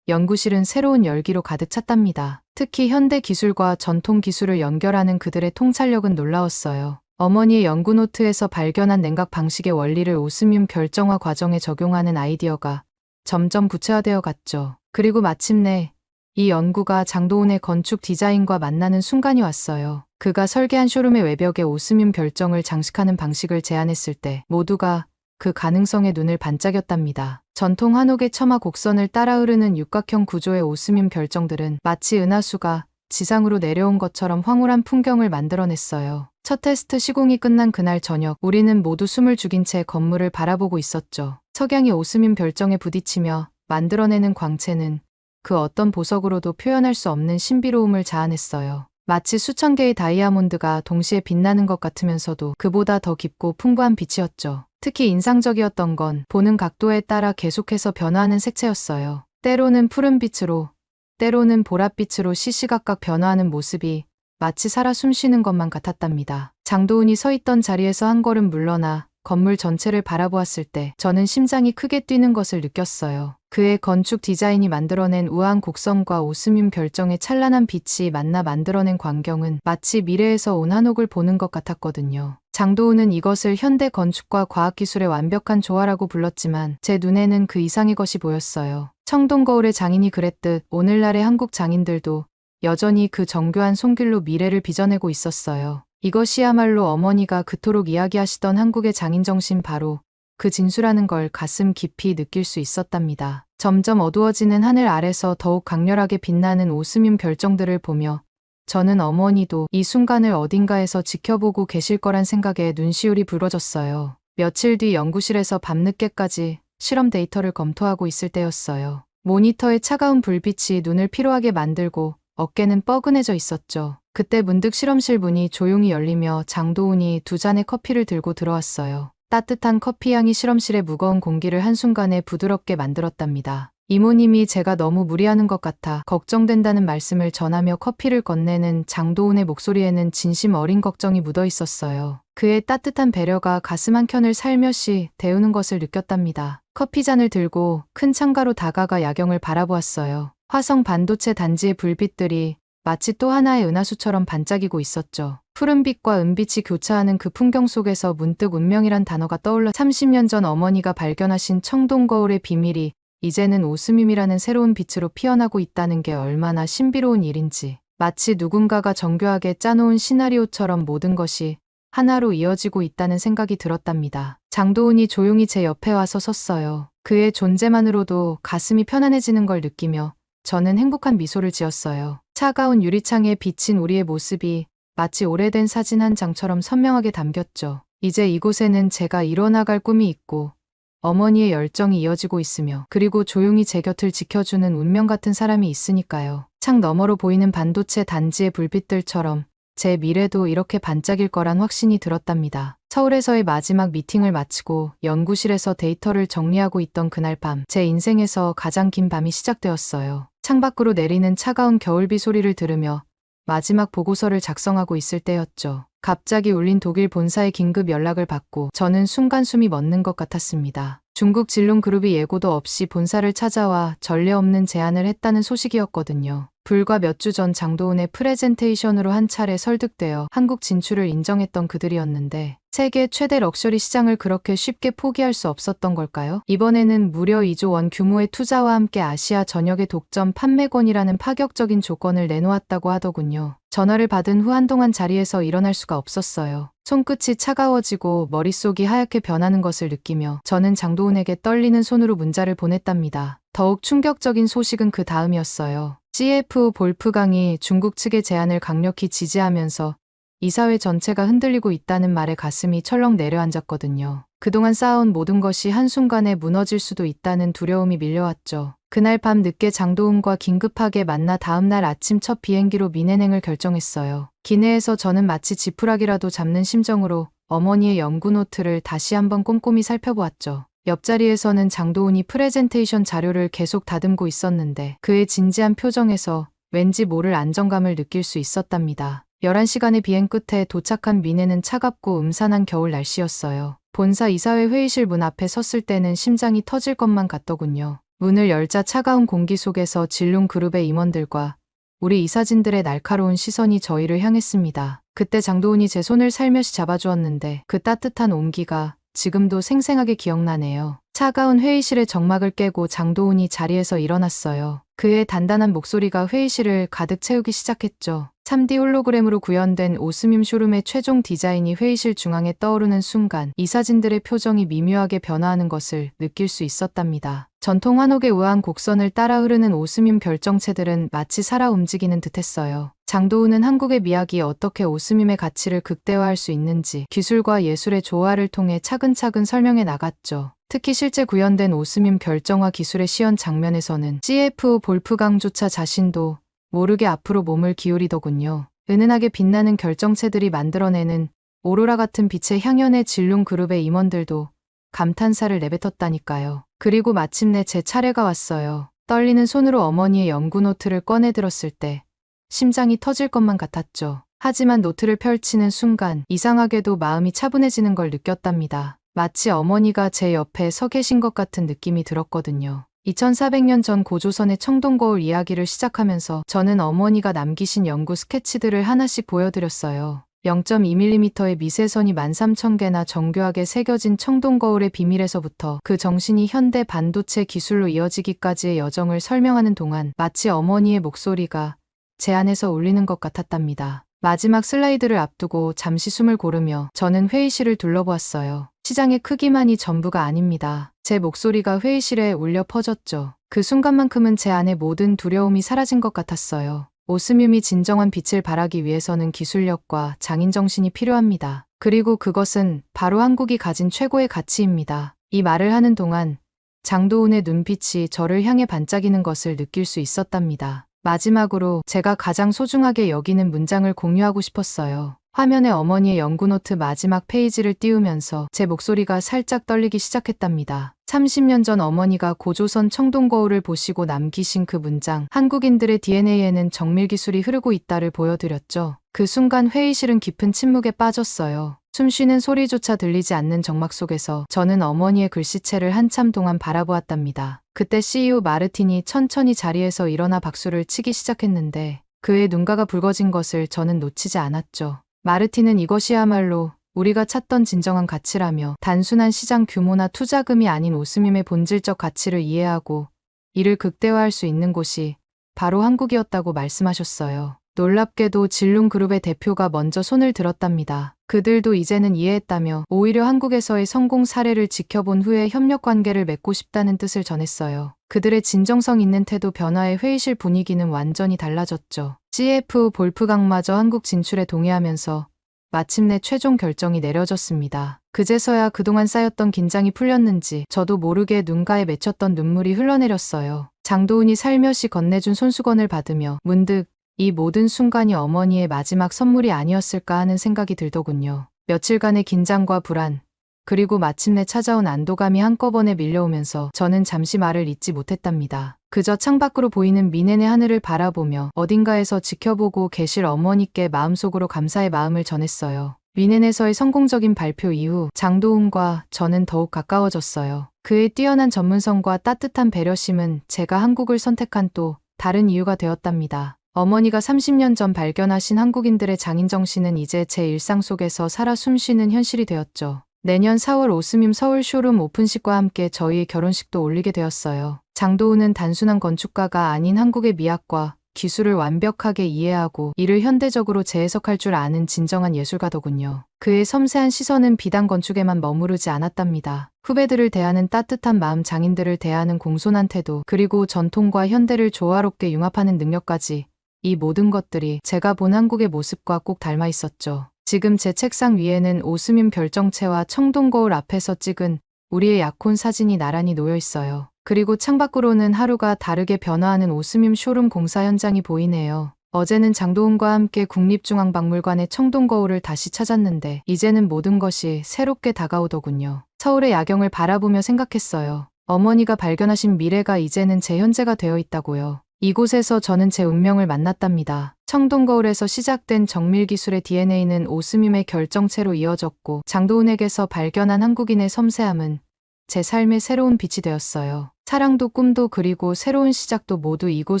연구실은 새로운 열기로 가득 찼답니다. 특히 현대 기술과 전통 기술을 연결하는 그들의 통찰력은 놀라웠어요. 어머니의 연구 노트에서 발견한 냉각 방식의 원리를 오스뮴 결정화 과정에 적용하는 아이디어가 점점 구체화되어 갔죠. 그리고 마침내 이 연구가 장도훈의 건축 디자인과 만나는 순간이 왔어요. 그가 설계한 쇼룸의 외벽에 오스뮴 결정을 장식하는 방식을 제안했을 때 모두가 그 가능성에 눈을 반짝였답니다. 전통 한옥의 처마 곡선을 따라 흐르는 육각형 구조의 오스뮴 결정들은 마치 은하수가 지상으로 내려온 것처럼 황홀한 풍경을 만들어냈어요. 첫 테스트 시공이 끝난 그날 저녁 우리는 모두 숨을 죽인 채 건물을 바라보고 있었죠. 석양이 오스뮴 결정에 부딪히며 만들어내는 광채는 그 어떤 보석으로도 표현할 수 없는 신비로움을 자아냈어요. 마치 수천 개의 다이아몬드가 동시에 빛나는 것 같으면서도 그보다 더 깊고 풍부한 빛이었죠. 특히 인상적이었던 건 보는 각도에 따라 계속해서 변화하는 색채였어요. 때로는 푸른빛으로, 때로는 보랏빛으로 시시각각 변화하는 모습이 마치 살아 숨쉬는 것만 같았답니다. 장도은이 서 있던 자리에서 한 걸음 물러나 건물 전체를 바라보았을 때 저는 심장이 크게 뛰는 것을 느꼈어요. 그의 건축 디자인이 만들어낸 우아한 곡선과 오스뮴 별정의 찬란한 빛이 만나 만들어낸 광경은 마치 미래에서 온 한옥을 보는 것 같았거든요. 장도은은 이것을 현대 건축과 과학기술의 완벽한 조화라고 불렀지만 제 눈에는 그 이상의 것이 보였어요. 청동거울의 장인이 그랬듯 오늘날의 한국 장인들도 여전히 그 정교한 손길로 미래를 빚어내고 있었어요. 이것이야말로 어머니가 그토록 이야기하시던 한국의 장인정신, 바로 그 진수라는 걸 가슴 깊이 느낄 수 있었답니다. 점점 어두워지는 하늘 아래서 더욱 강렬하게 빛나는 오스뮴 별정들을 보며 저는 어머니도 이 순간을 어딘가에서 지켜보고 계실 거란 생각에 눈시울이 붉어졌어요. 며칠 뒤 연구실에서 밤늦게까지 실험 데이터를 검토하고 있을 때였어요. 모니터의 차가운 불빛이 눈을 피로하게 만들고 어깨는 뻐근해져 있었죠. 그때 문득 실험실 문이 조용히 열리며 장도은이 두 잔의 커피를 들고 들어왔어요. 따뜻한 커피향이 실험실의 무거운 공기를 한순간에 부드럽게 만들었답니다. 이모님이 제가 너무 무리하는 것 같아 걱정된다는 말씀을 전하며 커피를 건네는 장도은의 목소리에는 진심 어린 걱정이 묻어 있었어요. 그의 따뜻한 배려가 가슴 한켠을 살며시 데우는 것을 느꼈답니다. 커피잔을 들고 큰 창가로 다가가 야경을 바라보았어요. 화성 반도체 단지의 불빛들이 마치 또 하나의 은하수처럼 반짝이고 있었죠. 푸른빛과 은빛이 교차하는 그 풍경 속에서 문득 운명이란 단어가 떠올라 30년 전 어머니가 발견하신 청동거울의 비밀이 이제는 오스뮴이라는 새로운 빛으로 피어나고 있다는 게 얼마나 신비로운 일인지, 마치 누군가가 정교하게 짜놓은 시나리오처럼 모든 것이 하나로 이어지고 있다는 생각이 들었답니다. 장도은이 조용히 제 옆에 와서 섰어요. 그의 존재만으로도 가슴이 편안해지는 걸 느끼며 저는 행복한 미소를 지었어요. 차가운 유리창에 비친 우리의 모습이 마치 오래된 사진 한 장처럼 선명하게 담겼죠. 이제 이곳에는 제가 이뤄나갈 꿈이 있고 어머니의 열정이 이어지고 있으며, 그리고 조용히 제 곁을 지켜주는 운명 같은 사람이 있으니까요. 창 너머로 보이는 반도체 단지의 불빛들처럼 제 미래도 이렇게 반짝일 거란 확신이 들었답니다. 서울에서의 마지막 미팅을 마치고 연구실에서 데이터를 정리하고 있던 그날 밤, 제 인생에서 가장 긴 밤이 시작되었어요. 창밖으로 내리는 차가운 겨울비 소리를 들으며 마지막 보고서를 작성하고 있을 때였죠. 갑자기 울린 독일 본사의 긴급 연락을 받고 저는 순간 숨이 멎는 것 같았습니다. 중국 진롱그룹이 예고도 없이 본사를 찾아와 전례 없는 제안을 했다는 소식이었거든요. 불과 몇 주 전 장도은의 프레젠테이션으로 한 차례 설득되어 한국 진출을 인정했던 그들이었는데 세계 최대 럭셔리 시장을 그렇게 쉽게 포기할 수 없었던 걸까요? 이번에는 무려 2조 원 규모의 투자와 함께 아시아 전역의 독점 판매권이라는 파격적인 조건을 내놓았다고 하더군요. 전화를 받은 후 한동안 자리에서 일어날 수가 없었어요. 손끝이 차가워지고 머릿속이 하얗게 변하는 것을 느끼며 저는 장도은에게 떨리는 손으로 문자를 보냈답니다. 더욱 충격적인 소식은 그 다음이었어요. CFO 볼프강이 중국 측의 제안을 강력히 지지하면서 이사회 전체가 흔들리고 있다는 말에 가슴이 철렁 내려앉았거든요. 그동안 쌓아온 모든 것이 한순간에 무너질 수도 있다는 두려움이 밀려왔죠. 그날 밤 늦게 장도은과 긴급하게 만나 다음날 아침 첫 비행기로 미네행을 결정했어요. 기내에서 저는 마치 지푸라기라도 잡는 심정으로 어머니의 연구 노트를 다시 한번 꼼꼼히 살펴보았죠. 옆자리에서는 장도은이 프레젠테이션 자료를 계속 다듬고 있었는데 그의 진지한 표정에서 왠지 모를 안정감을 느낄 수 있었답니다. 11시간의 비행 끝에 도착한 미네는 차갑고 음산한 겨울 날씨였어요. 본사 이사회 회의실 문 앞에 섰을 때는 심장이 터질 것만 같더군요. 문을 열자 차가운 공기 속에서 진롱그룹의 임원들과 우리 이사진들의 날카로운 시선이 저희를 향했습니다. 그때 장도은이 제 손을 살며시 잡아주었는데 그 따뜻한 온기가 지금도 생생하게 기억나네요. 차가운 회의실의 정막을 깨고 장도은이 자리에서 일어났어요. 그의 단단한 목소리가 회의실을 가득 채우기 시작했죠. 3D 홀로그램으로 구현된 오스뮴 쇼룸의 최종 디자인이 회의실 중앙에 떠오르는 순간 이사진들의 표정이 미묘하게 변화하는 것을 느낄 수 있었답니다. 전통 한옥의 우아한 곡선을 따라 흐르는 오스뮴 결정체들은 마치 살아 움직이는 듯했어요. 장도훈은 한국의 미학이 어떻게 오스뮴의 가치를 극대화할 수 있는지 기술과 예술의 조화를 통해 차근차근 설명해 나갔죠. 특히 실제 구현된 오스뮴 결정화 기술의 시연 장면에서는 CF 볼프강조차 자신도 모르게 앞으로 몸을 기울이더군요. 은은하게 빛나는 결정체들이 만들어내는 오로라 같은 빛의 향연의 진룡 그룹의 임원들도 감탄사를 내뱉었다니까요. 그리고 마침내 제 차례가 왔어요. 떨리는 손으로 어머니의 연구 노트를 꺼내 들었을 때 심장이 터질 것만 같았죠. 하지만 노트를 펼치는 순간 이상하게도 마음이 차분해지는 걸 느꼈답니다. 마치 어머니가 제 옆에 서 계신 것 같은 느낌이 들었거든요. 2400년 전 고조선의 청동거울 이야기를 시작하면서 저는 어머니가 남기신 연구 스케치들을 하나씩 보여드렸어요. 0.2mm의 미세선이 13,000개나 정교하게 새겨진 청동거울의 비밀에서부터 그 정신이 현대 반도체 기술로 이어지기까지의 여정을 설명하는 동안 마치 어머니의 목소리가 제 안에서 울리는 것 같았답니다. 마지막 슬라이드를 앞두고 잠시 숨을 고르며 저는 회의실을 둘러보았어요. 시장의 크기만이 전부가 아닙니다. 제 목소리가 회의실에 울려 퍼졌죠. 그 순간만큼은 제 안의 모든 두려움이 사라진 것 같았어요. 오스뮴이 진정한 빛을 발하기 위해서는 기술력과 장인정신이 필요합니다. 그리고 그것은 바로 한국이 가진 최고의 가치입니다. 이 말을 하는 동안 장도훈의 눈빛이 저를 향해 반짝이는 것을 느낄 수 있었답니다. 마지막으로 제가 가장 소중하게 여기는 문장을 공유하고 싶었어요. 화면에 어머니의 연구노트 마지막 페이지를 띄우면서 제 목소리가 살짝 떨리기 시작했답니다. 30년 전 어머니가 고조선 청동거울을 보시고 남기신 그 문장, 한국인들의 DNA에는 정밀기술이 흐르고 있다를 보여드렸죠. 그 순간 회의실은 깊은 침묵에 빠졌어요. 숨쉬는 소리조차 들리지 않는 정막 속에서 저는 어머니의 글씨체를 한참 동안 바라보았답니다. 그때 CEO 마르틴이 천천히 자리에서 일어나 박수를 치기 시작했는데 그의 눈가가 붉어진 것을 저는 놓치지 않았죠. 마르틴은 이것이야말로 우리가 찾던 진정한 가치라며 단순한 시장 규모나 투자금이 아닌 오스뮴의 본질적 가치를 이해하고 이를 극대화할 수 있는 곳이 바로 한국이었다고 말씀하셨어요. 놀랍게도 진룽그룹의 대표가 먼저 손을 들었답니다. 그들도 이제는 이해했다며 오히려 한국에서의 성공 사례를 지켜본 후에 협력 관계를 맺고 싶다는 뜻을 전했어요. 그들의 진정성 있는 태도 변화에 회의실 분위기는 완전히 달라졌죠. CF 볼프강마저 한국 진출에 동의하면서 마침내 최종 결정이 내려졌습니다. 그제서야 그동안 쌓였던 긴장이 풀렸는지 저도 모르게 눈가에 맺혔던 눈물이 흘러내렸어요. 장도훈이 살며시 건네준 손수건을 받으며 문득 이 모든 순간이 어머니의 마지막 선물이 아니었을까 하는 생각이 들더군요. 며칠간의 긴장과 불안, 그리고 마침내 찾아온 안도감이 한꺼번에 밀려오면서 저는 잠시 말을 잇지 못했답니다. 그저 창밖으로 보이는 미넨의 하늘을 바라보며 어딘가에서 지켜보고 계실 어머니께 마음속으로 감사의 마음을 전했어요. 미넨에서의 성공적인 발표 이후 장도훈과 저는 더욱 가까워졌어요. 그의 뛰어난 전문성과 따뜻한 배려심은 제가 한국을 선택한 또 다른 이유가 되었답니다. 어머니가 30년 전 발견하신 한국인들의 장인정신은 이제 제 일상 속에서 살아 숨쉬는 현실이 되었죠. 내년 4월 오스뮴 서울 쇼룸 오픈식과 함께 저희의 결혼식도 올리게 되었어요. 장도훈은 단순한 건축가가 아닌 한국의 미학과 기술을 완벽하게 이해하고 이를 현대적으로 재해석할 줄 아는 진정한 예술가더군요. 그의 섬세한 시선은 비단 건축에만 머무르지 않았답니다. 후배들을 대하는 따뜻한 마음, 장인들을 대하는 공손한 태도, 그리고 전통과 현대를 조화롭게 융합하는 능력까지, 이 모든 것들이 제가 본 한국의 모습과 꼭 닮아 있었죠. 지금 제 책상 위에는 오스뮴 결정체와 청동거울 앞에서 찍은 우리의 약혼 사진이 나란히 놓여 있어요. 그리고 창밖으로는 하루가 다르게 변화하는 오스뮴 쇼룸 공사 현장이 보이네요. 어제는 장도훈과 함께 국립중앙박물관의 청동거울을 다시 찾았는데 이제는 모든 것이 새롭게 다가오더군요. 서울의 야경을 바라보며 생각했어요. 어머니가 발견하신 미래가 이제는 제 현재가 되어 있다고요. 이곳에서 저는 제 운명을 만났답니다. 청동거울에서 시작된 정밀기술의 DNA는 오스뮴의 결정체로 이어졌고 장도훈에게서 발견한 한국인의 섬세함은 제 삶의 새로운 빛이 되었어요. 사랑도 꿈도 그리고 새로운 시작도 모두 이곳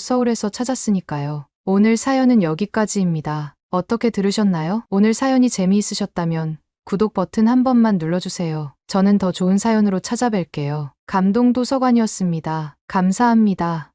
서울에서 찾았으니까요. 오늘 사연은 여기까지입니다. 어떻게 들으셨나요? 오늘 사연이 재미있으셨다면 구독 버튼 한 번만 눌러주세요. 저는 더 좋은 사연으로 찾아뵐게요. 감동도서관이었습니다. 감사합니다.